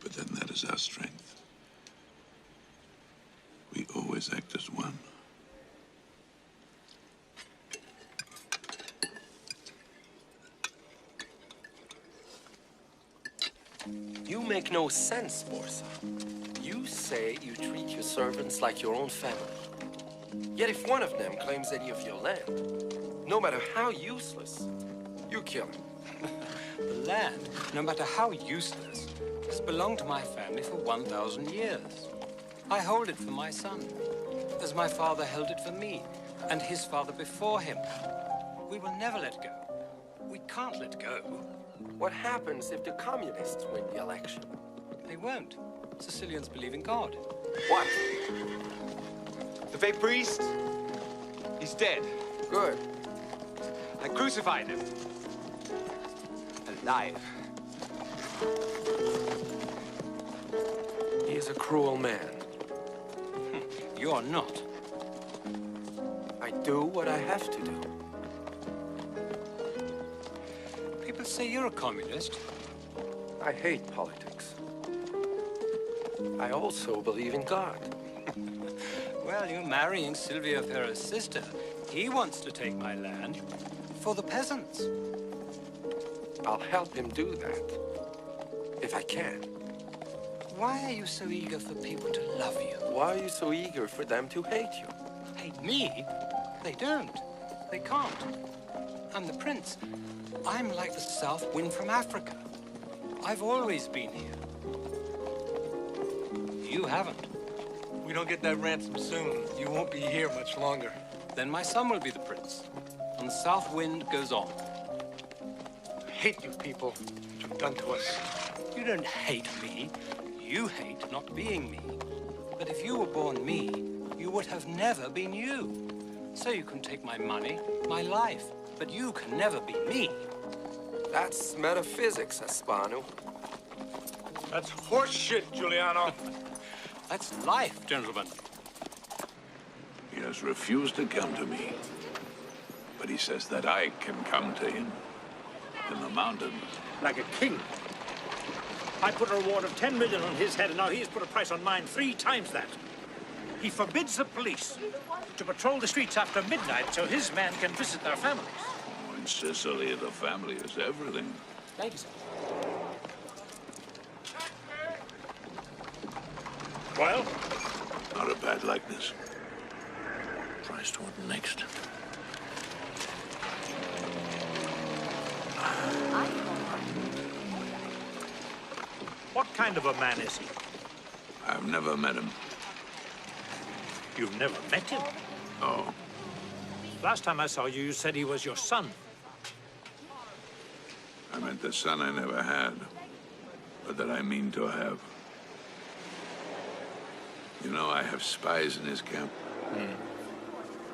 But then that is our strength. We always act as one. You make no sense, Borsa. You say you treat your servants like your own family. Yet if one of them claims any of your land, no matter how useless, you kill him. The land, no matter how useless, has belonged to my family for 1,000 years. I hold it for my son, as my father held it for me, and his father before him. We will never let go. We can't let go. What happens if the communists win the election? They won't. Sicilians believe in God. What? The fake priest? He's dead. Good. I crucified him. Alive. He is a cruel man. You're not. I do what I have to do. People say you're a communist. I hate politics. I also believe in God. Well, you're marrying Silvio Ferra's sister. He wants to take my land for the peasants. I'll help him do that, if I can. Why are you so eager for people to love you? Why are you so eager for them to hate you? Hate me? They don't. They can't. I'm the prince. I'm like the south wind from Africa. I've always been here. You haven't. We don't get that ransom soon. You won't be here much longer. Then my son will be the prince, and the south wind goes on. I hate you people, what you've done to us. You don't hate me. You hate not being me. But if you were born me, you would have never been you. So you can take my money, my life, but you can never be me. That's metaphysics, Espano. That's horseshit, Giuliano. That's life, gentlemen. He has refused to come to me. But he says that I can come to him in the mountains. Like a king. I put a reward of 10 million on his head, and now he has put a price on mine 3 times that. He forbids the police to patrol the streets after midnight so his men can visit their families. Oh, in Sicily, the family is everything. Thank you, sir. Well? Not a bad likeness. Tries to order next. What kind of a man is he? I've never met him. You've never met him? Oh. Last time I saw you, you said he was your son. I meant the son I never had, but that I mean to have. You know, I have spies in his camp.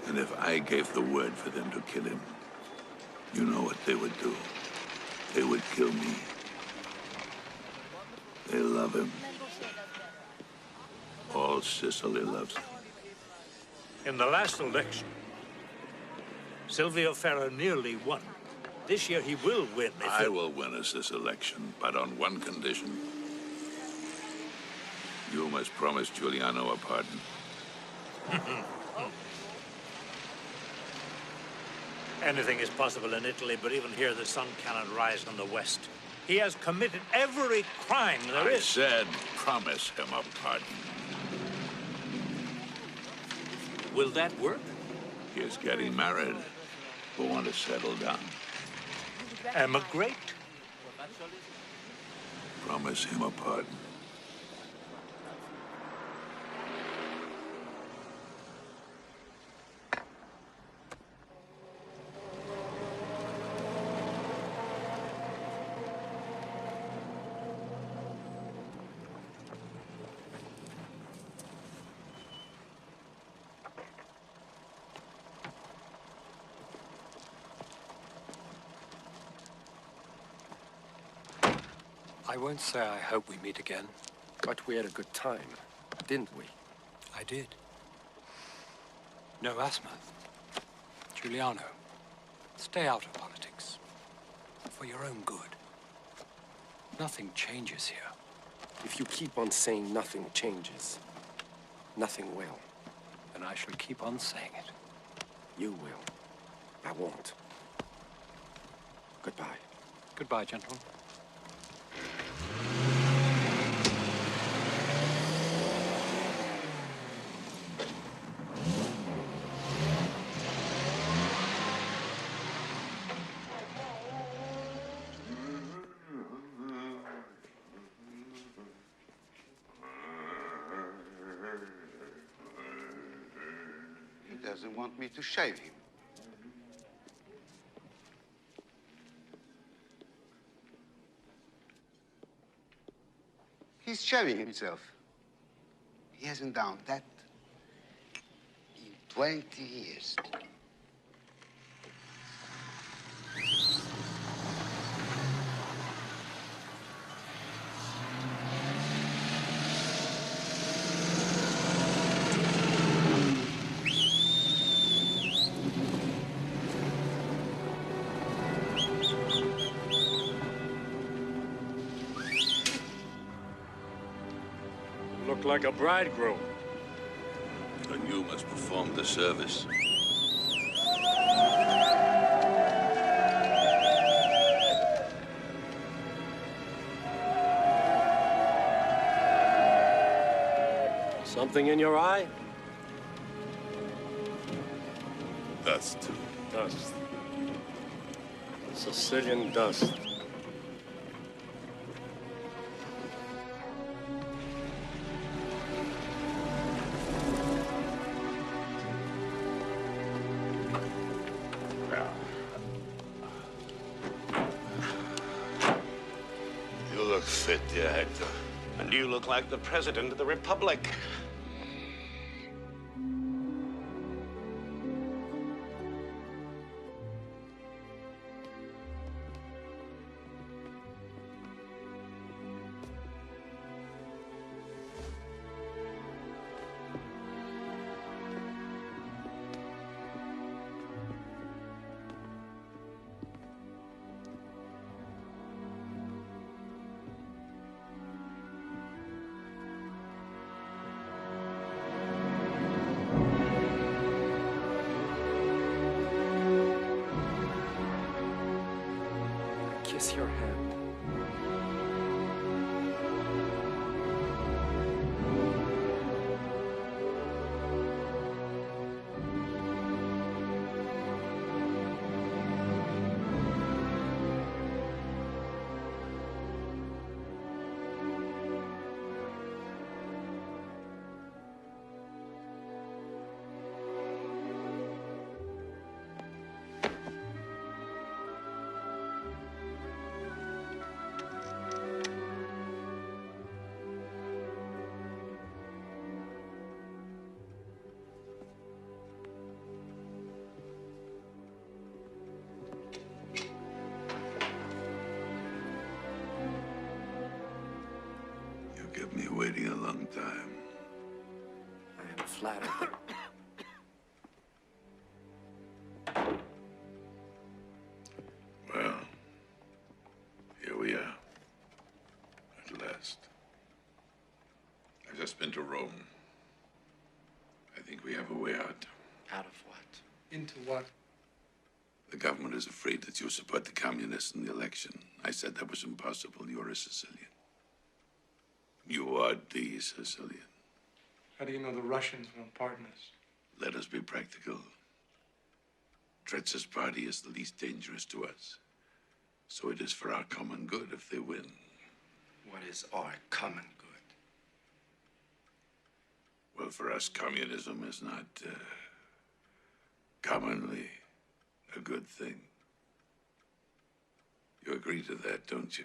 And if I gave the word for them to kill him, you know what they would do? They would kill me. They love him. All Sicily loves him. In the last election, Silvio Ferro nearly won. This year he will win. I will win us this election, but on one condition. You must promise Giuliano a pardon. Anything is possible in Italy, but even here the sun cannot rise on the west. He has committed every crime there is. I said promise him a pardon. Will that work? He is getting married. We want to settle down. Emigrate? Promise him a pardon. I won't say I hope we meet again. But we had a good time, didn't we? I did. No, Asmath. Giuliano, stay out of politics. For your own good. Nothing changes here. If you keep on saying nothing changes, nothing will. And I shall keep on saying it. You will. I won't. Goodbye. Goodbye, gentlemen. He doesn't want me to shave him. He's shaving himself. He hasn't done that in 20 years. Look like a bridegroom. And you must perform the service. Something in your eye? Dust. Dust. Sicilian dust. You look fit, dear Hector. And you look like the President of the Republic. kiss your hand. You kept me waiting a long time. I am flattered. Well, here we are. At last. I've just been to Rome. I think we have a way out. Out of what? Into what? The government is afraid that you support the communists in the election. I said that was impossible. You're a Sicilian. You are the Sicilian. How do you know the Russians won't pardon us? Let us be practical. Tretz's party is the least dangerous to us. So it is for our common good if they win. What is our common good? Well, for us, communism is not commonly a good thing. You agree to that, don't you?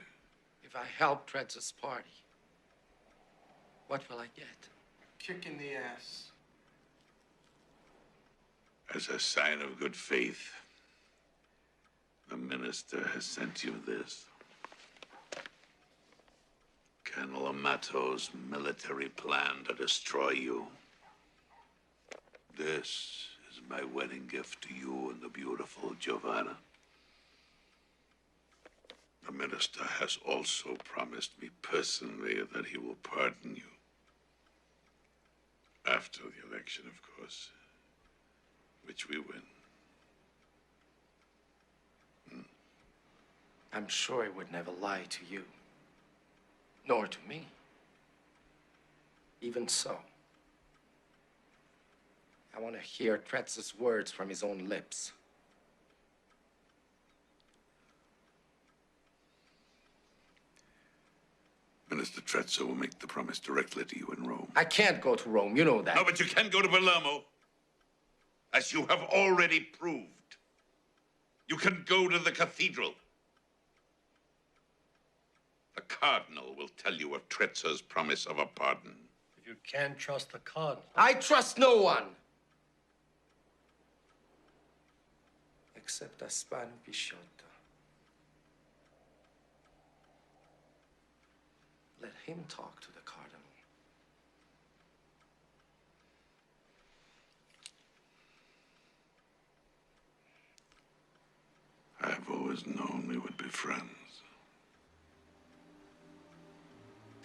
If I help Tretz's party, what will I get? Kick in the ass. As a sign of good faith, the minister has sent you this. Colonel Amato's military plan to destroy you. This is my wedding gift to you and the beautiful Giovanna. The minister has also promised me personally that he will pardon you. After the election, of course, which we win. I'm sure he would never lie to you, nor to me. Even so, I want to hear Tretz's words from his own lips. Minister Trezza will make the promise directly to you in Rome. I can't go to Rome, you know that. No, but you can go to Palermo, as you have already proved. You can go to the cathedral. The cardinal will tell you of Trezza's promise of a pardon. You can't trust the cardinal. I trust no one. Except Aspano Pisciotto. Let him talk to the cardinal. I've always known we would be friends.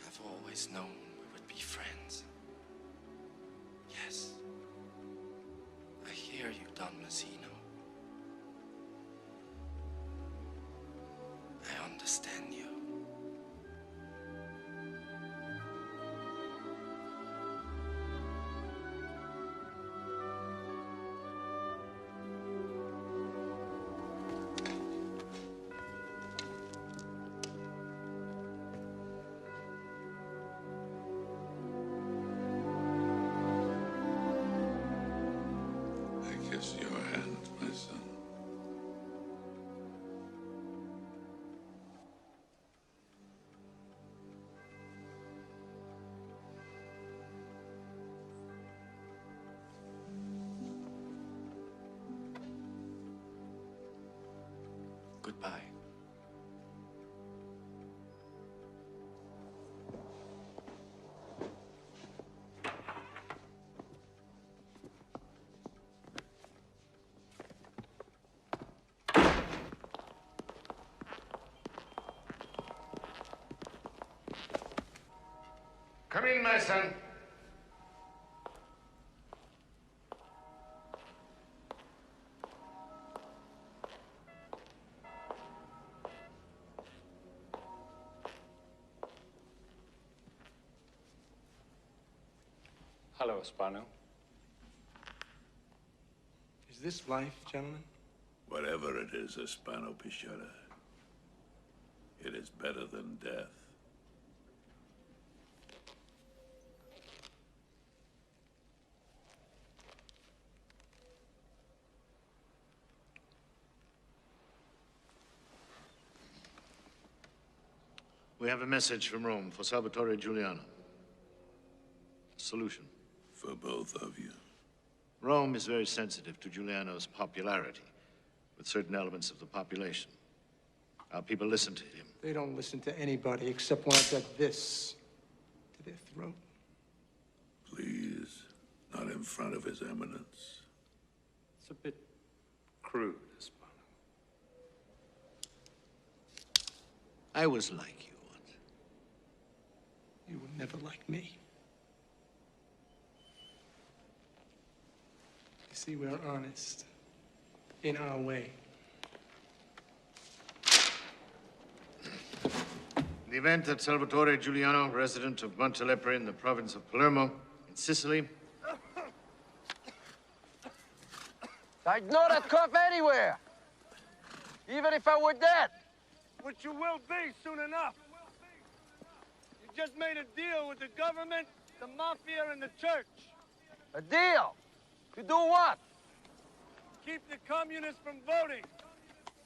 I've always known we would be friends. Yes. I hear you, Don Mazzino. I understand you. I kiss your hand, my son. Goodbye. Come in, my son. Hello, Spano. Is this life, gentlemen? Whatever it is, Hispano Pichota, it is better than death. We have a message from Rome for Salvatore Giuliano. Solution. For both of you. Rome is very sensitive to Giuliano's popularity with certain elements of the population. Our people listen to him. They don't listen to anybody except when I've got this to their throat. Please, not in front of His Eminence. It's a bit crude, Hispano. I was like you once. You were never like me. You see, we're honest in our way. In the event that Salvatore Giuliano, resident of Montelepre in the province of Palermo, in Sicily, I'd know that cough anywhere, even if I were dead. Which you will be soon enough. You just made a deal with the government, the mafia, and the church. A deal? To do what? Keep the communists from voting.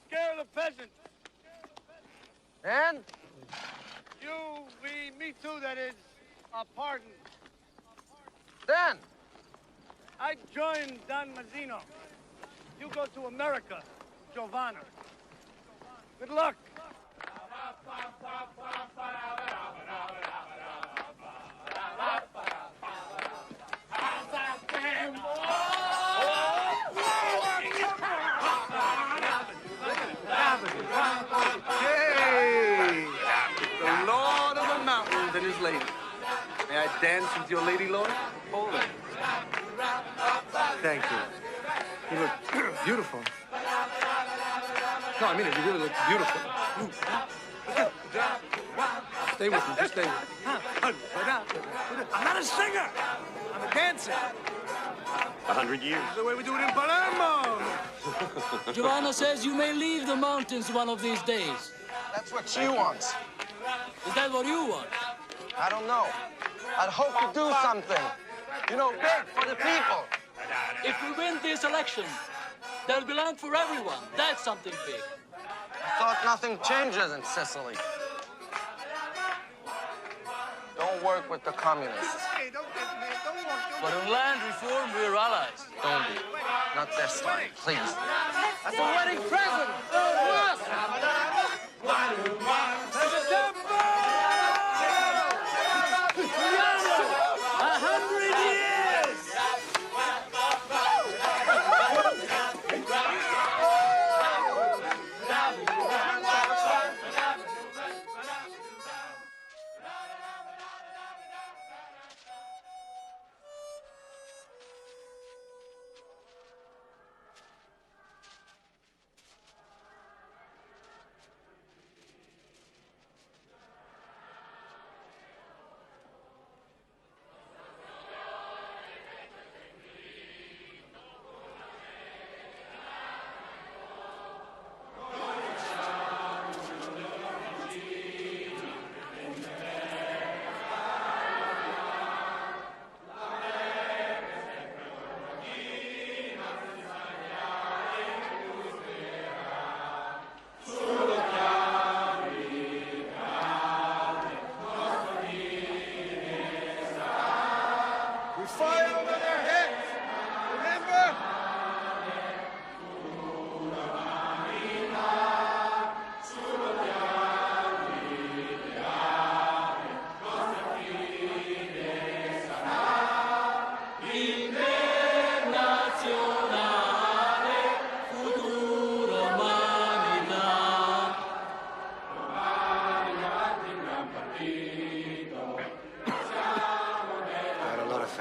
Scare the peasants. And? You, me too, that is, are pardoned. Then? I join Don Mazzino. You go to America, Giovanna. Good luck. Hey! The Lord of the Mountains and his lady. May I dance with your lady lord? Hold it. Thank you. You look beautiful. No, I mean it. You really look beautiful. Stay with me. Just stay with me. I'm not a singer. I'm a dancer. 100 years. That's the way we do it in Palermo. Giovanna says you may leave the mountains one of these days. That's what she wants. Is that what you want? I don't know. I'd hope to do something. You know, big for the people. If we win this election, there'll be land for everyone. That's something big. I thought nothing changes in Sicily. Don't work with the communists. But on land reform, we're allies. Don't be. Not this time, please. That's a wedding present for us!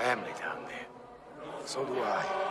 family down there. So do I.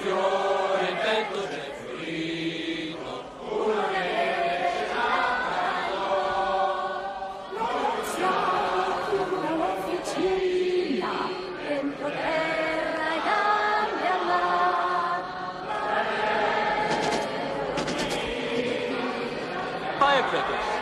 fiore in petto c'è fiorito, una neve l'officina, dentro terra e gambe all'aria. Firecrackers.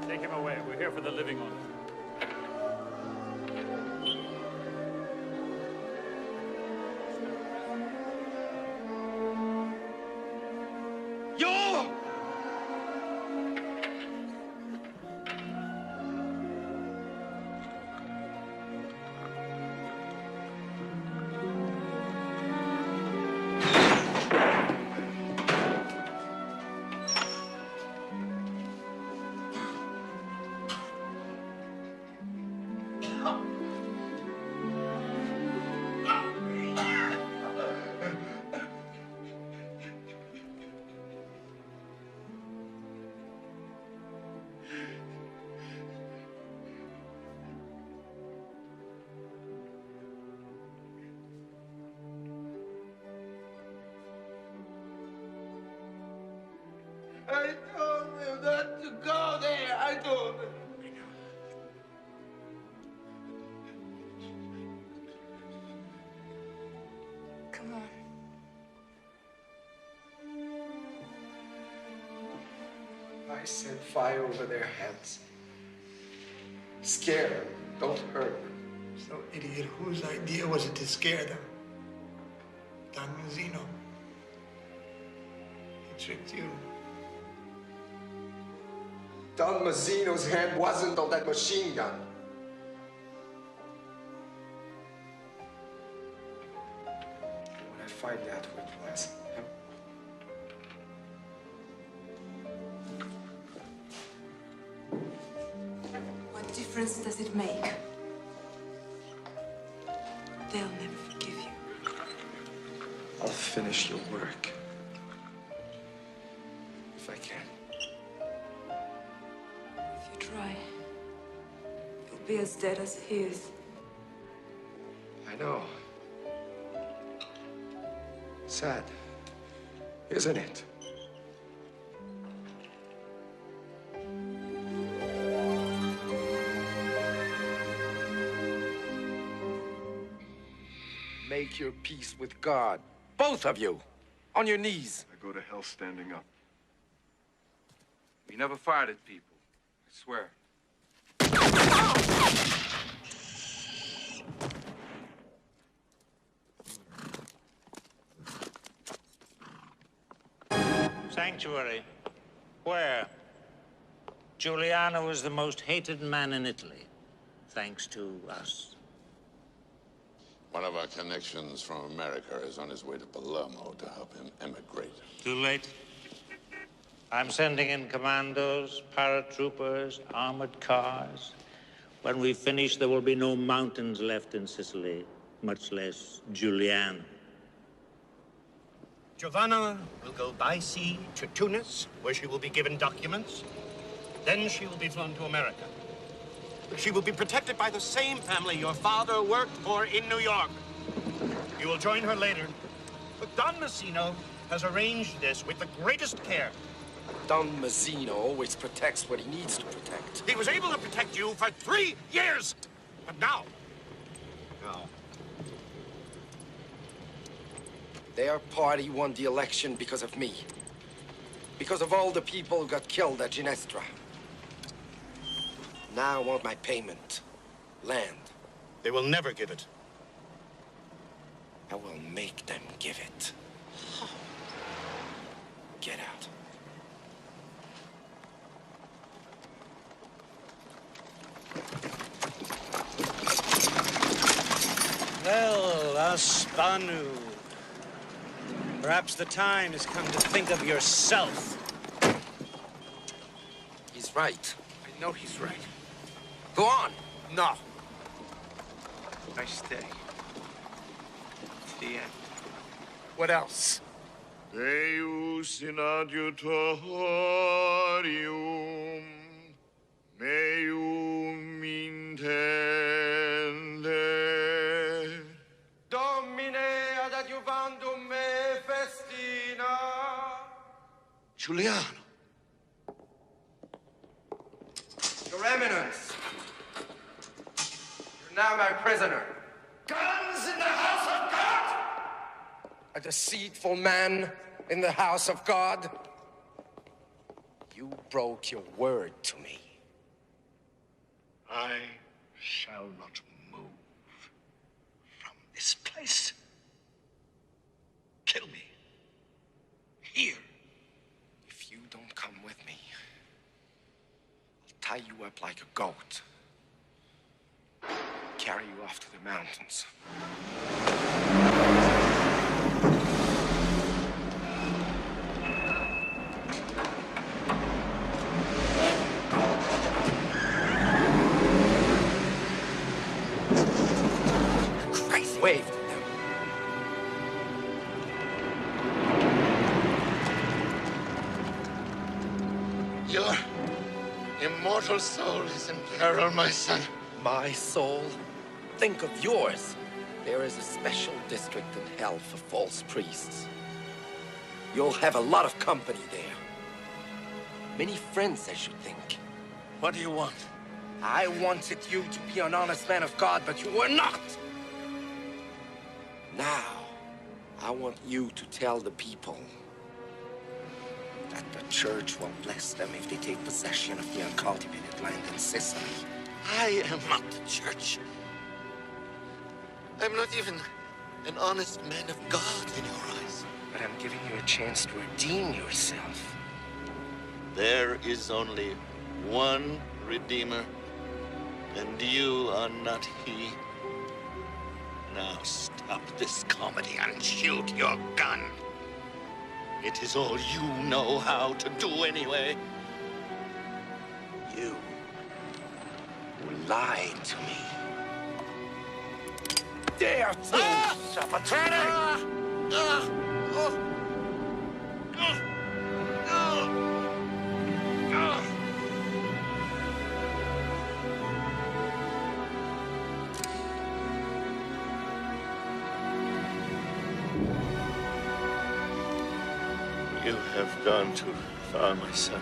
Take him away. We're here for the living on. You! I told him not to go there. I told him. Come on. I set fire over their heads. Scare them. Don't hurt them. So, idiot, whose idea was it to scare them? Don Mazzino. He tricked you. Don Mazzino's hand wasn't on that machine gun. When I find out who it was, What difference does it make? They'll never forgive you. I'll finish your work. If I can. If you try, you'll be as dead as he is. I know. Sad, isn't it? Make your peace with God. Both of you. On your knees. I go to hell standing up. We never fired at people. I swear. Sanctuary. Where? Giuliano is the most hated man in Italy, thanks to us. One of our connections from America is on his way to Palermo to help him emigrate. Too late. I'm sending in commandos, paratroopers, armored cars. When we finish, there will be no mountains left in Sicily, much less Giuliano. Giovanna will go by sea to Tunis, where she will be given documents. Then she will be flown to America. She will be protected by the same family your father worked for in New York. You will join her later. But Don Mazzino has arranged this with the greatest care. Don Mazzino always protects what he needs to protect. He was able to protect you for 3 years. But now... Their party won the election because of me. Because of all the people who got killed at Ginestra. Now I want my payment. Land. They will never give it. I will make them give it. Get out. Well, Aspanu. Perhaps the time has come to think of yourself. He's right. I know he's right. Go on. No. I stay. The end. What else? Deus in adiutorium meum intende. Domine ad adjuvandum me festina. Giuliano. Your Eminence. You're now my prisoner. Guns in the house of God! A deceitful man in the house of God. You broke your word to me. I shall not move from this place. Kill me. Here. If you don't come with me, I'll tie you up like a goat. Carry you off to the mountains. Christ, wave to them. Your immortal soul is in peril, my son. My soul? Think of yours. There is a special district in hell for false priests. You'll have a lot of company there. Many friends, I should think. What do you want? I wanted you to be an honest man of God, but you were not. Now, I want you to tell the people that the church will bless them if they take possession of the uncultivated land in Sicily. I am not the church. I'm not even an honest man of God in your eyes. But I'm giving you a chance to redeem yourself. There is only one Redeemer, and you are not he. Now stop this comedy and shoot your gun. It is all you know how to do anyway. You who lied to me. Dare to! Sabatani! You have gone too far, my son.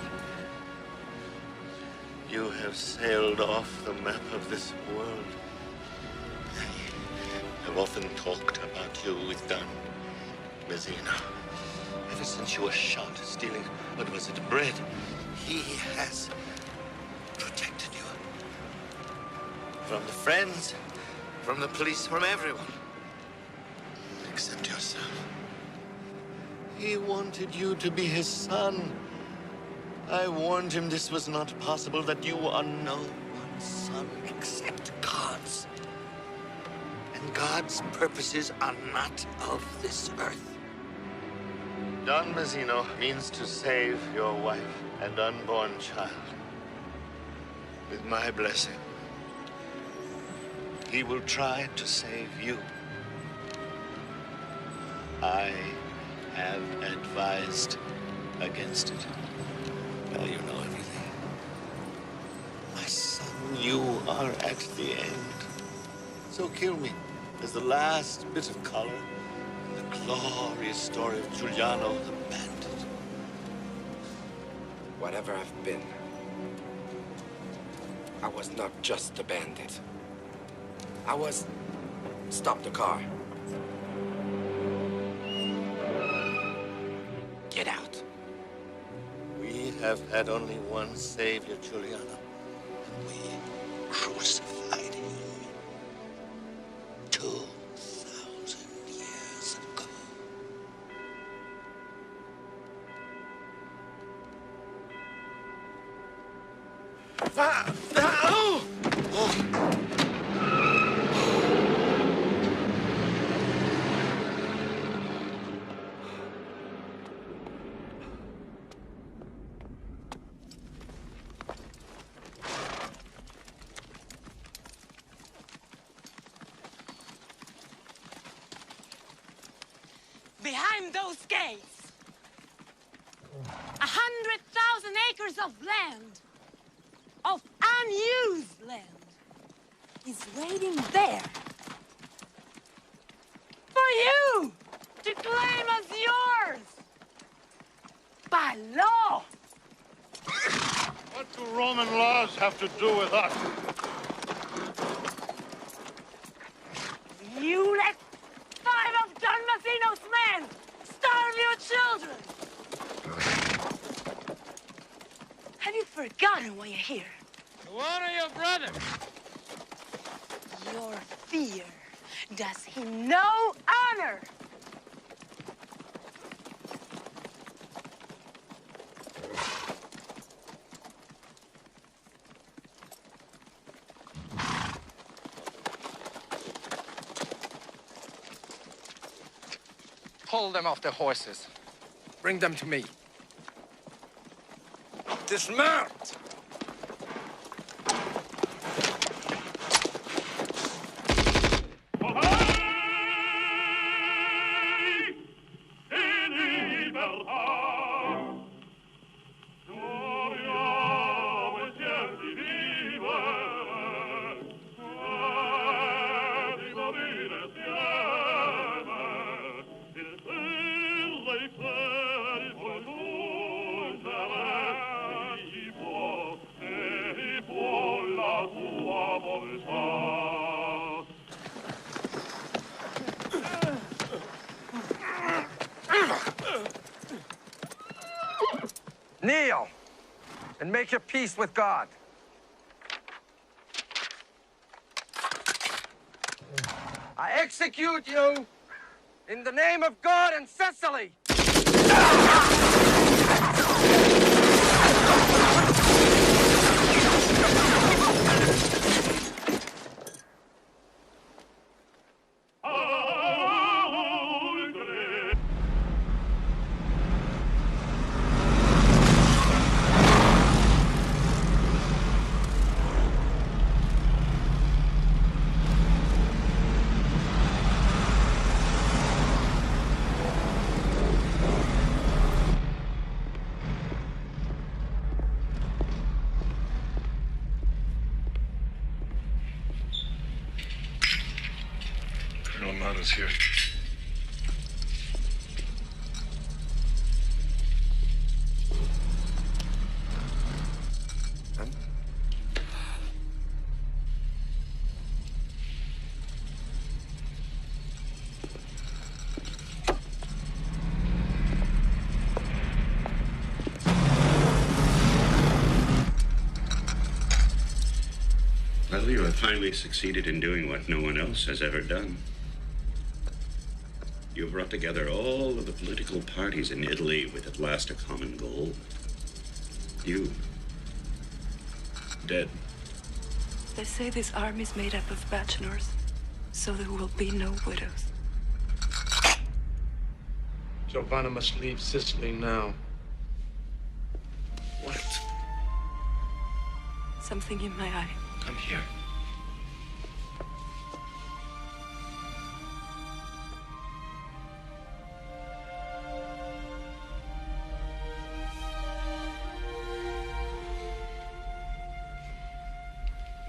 You have sailed off the map of this world. I've often talked about you with Don Mazzino. Ever since you were shot stealing, what was it, bread? He has protected you. From the friends, from the police, from everyone. Except yourself. He wanted you to be his son. I warned him this was not possible, that you are no one's son except God's. And God's purposes are not of this earth. Don Mazzino means to save your wife and unborn child. With my blessing, he will try to save you. I have advised against it. Now you know everything. My son, you are are at the end. So kill me as the last bit of color in the glorious story of Giuliano the Bandit. Whatever I've been, I was not just a bandit. I was... Stop the car. Get out. We have had only one savior, Giuliano, and we crucified him 2,000 years ago. Behind those gates, 100,000 acres of land, of unused land, is waiting there for you to claim as yours by law. What do Roman laws have to do with us? You let 5 of Don Mazzino's men starve your children. Have you forgotten why you're here? To honor your brother. Your fear. Does he know honor? Pull them off their horses. Bring them to me. Dismount! Kneel and make your peace with God. I execute you in the name of God and Sicily. Colonel Mata's here. Well, you have finally succeeded in doing what no one else has ever done. You have brought together all of the political parties in Italy with at last a common goal. You. Dead. They say this army is made up of bachelors, so there will be no widows. Giovanna must leave Sicily now. What? Something in my eye. Come here.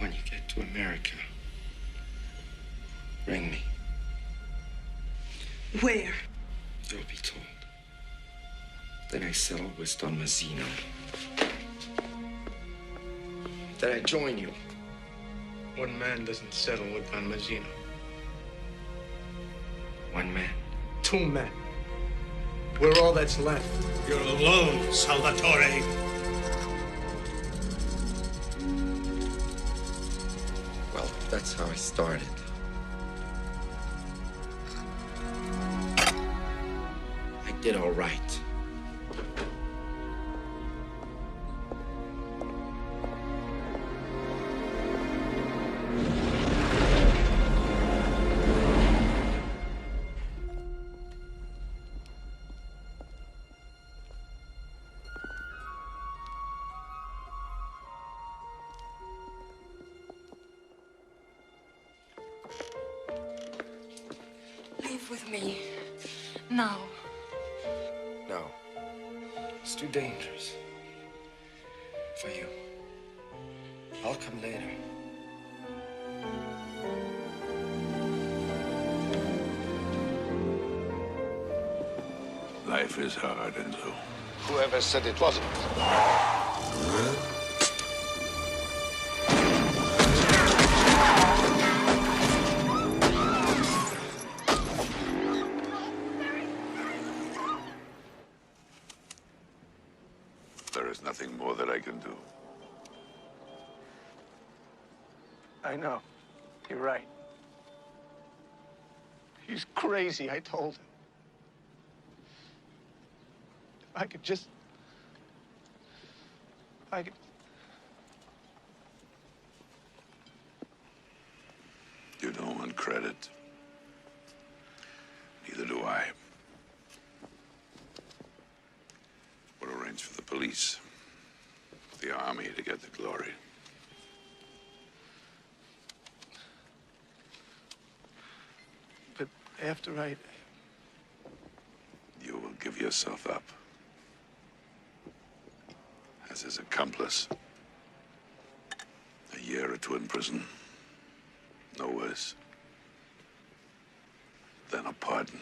When you get to America, bring me. Where? You'll be told. Then I settle with Don Mazzino. Then I join you. One man doesn't settle with Don Mazzino. One man. Two men. We're all that's left. You're alone, Salvatore. Well, that's how I started. I did all right. Leave with me. Now. No. It's too dangerous. For you. I'll come later. Life is hard, Enzo. Whoever said it wasn't. There is nothing more that I can do. I know. You're right. He's crazy, I told him. If I could just... If I could... You don't want credit. Neither do I. We'll arrange for the police, the army to get the glory. But after I... You will give yourself up as his accomplice. A year or two in prison, no worse. Then a pardon.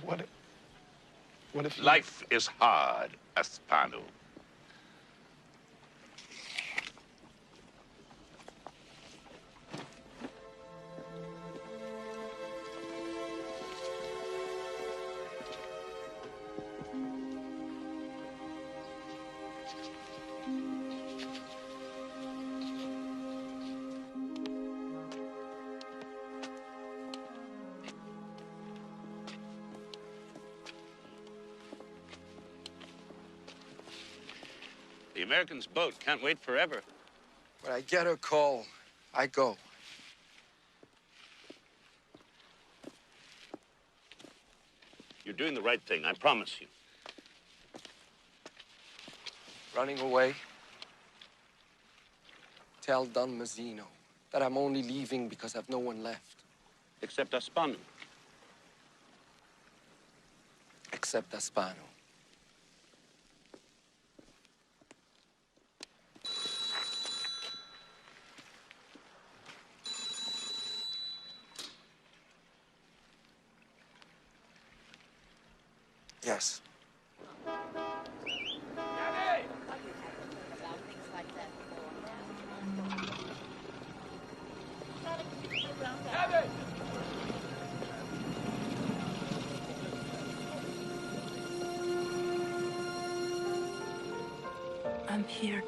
What if... Life is hard, Espano. The American's boat can't wait forever. When I get a call, I go. You're doing the right thing, I promise you. Running away. Tell Don Mazzino that I'm only leaving because I've no one left. Except Aspano. Except Aspano. Yes. I'm here.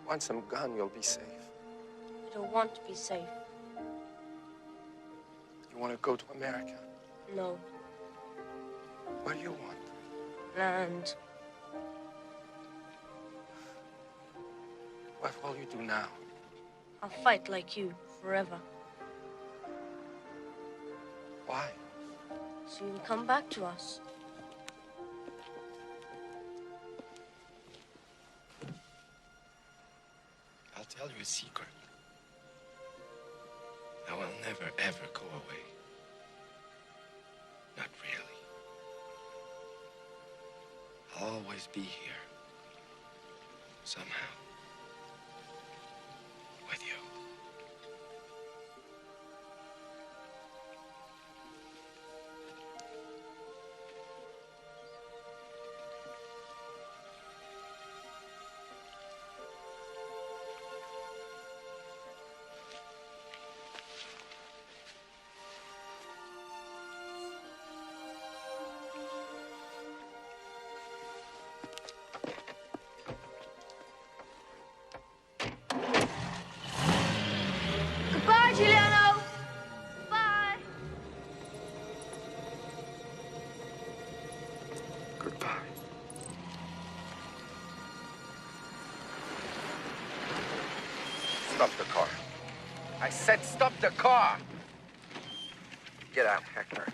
Once I'm gone, you'll be safe. I don't want to be safe. You want to go to America? No. What do you want? Land. What will you do now? I'll fight like you forever. Why? So so you'll come back to us. I'll tell you a secret. I will never, ever go away. Not really. I'll always be here. Somehow. With you. Goodbye, Giuliano. Bye. Goodbye. Stop the car. I said stop the car! Get out, Hector.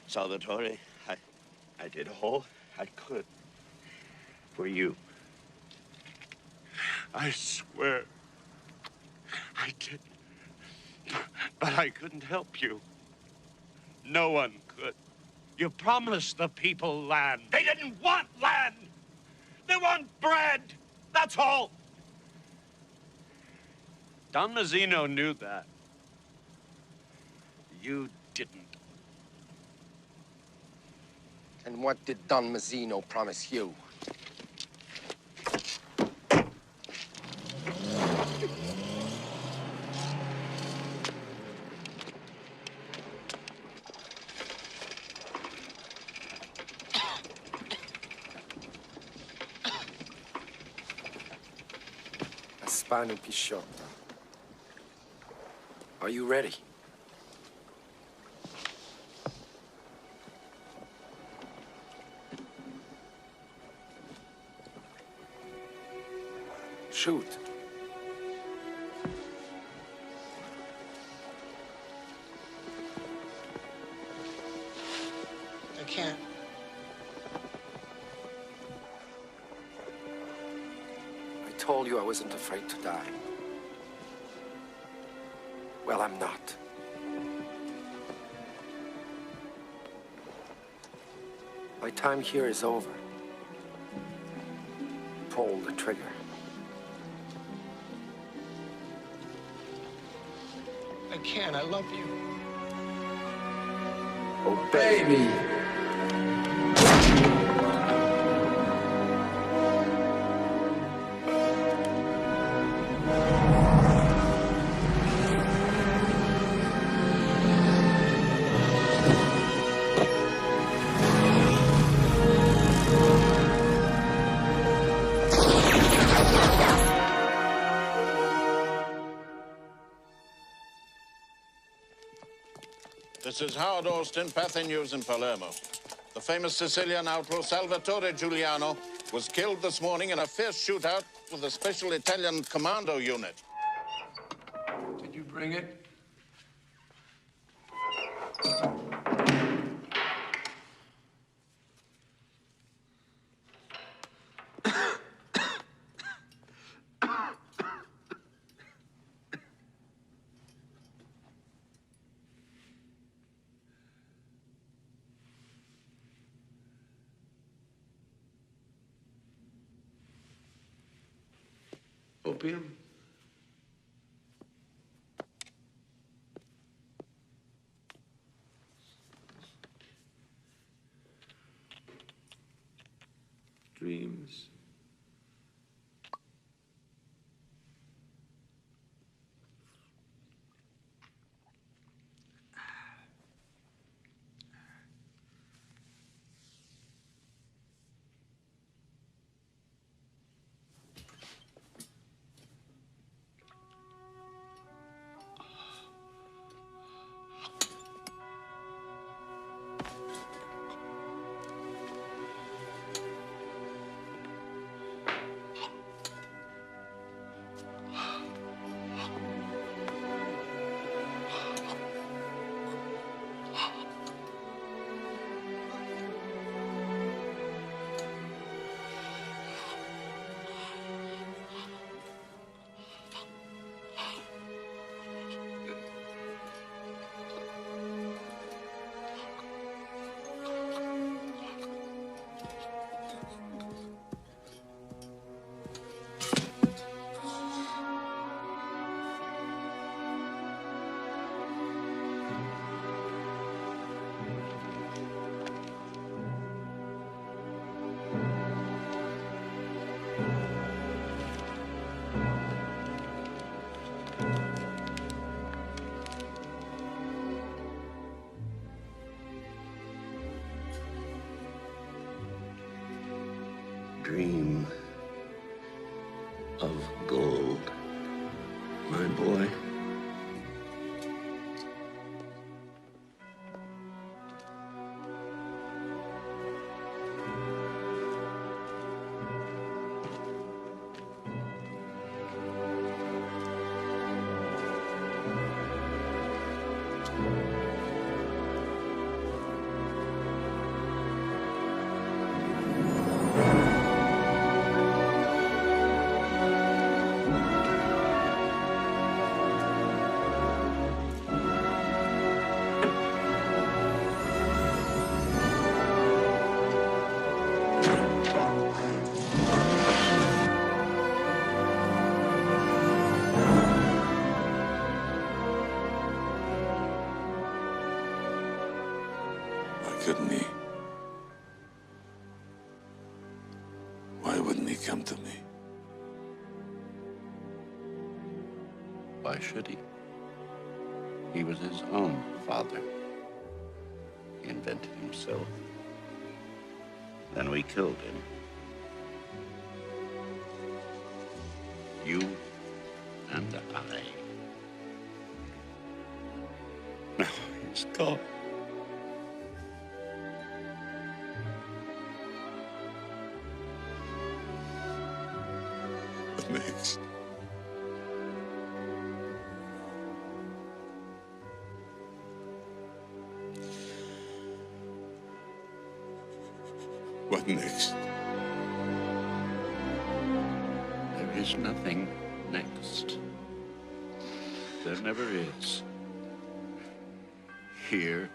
Salvatore, I did all I could for you. I swear I did. But I couldn't help you. No one could. You promised the people land. They didn't want land. They want bread. That's all. Don Mazzino knew that. You didn't. And what did Don Mazzino promise you? Aspano Pisciotto. Are you ready? Shoot. I can't. I told you I wasn't afraid to die. Well, I'm not. My time here is over. Pull the trigger. I can't. I love you. Obey me. This is Howard Austin, Pathe News in Palermo. The famous Sicilian outlaw Salvatore Giuliano was killed this morning in a fierce shootout with a special Italian commando unit. Did you bring it? Opium? Dreams. dream of gold, my boy. Why couldn't he? Why wouldn't he come to me? Why should he? He was his own father. He invented himself. Then we killed him. You and I. Now he's gone. What next? What next? There is nothing next. There never is. Here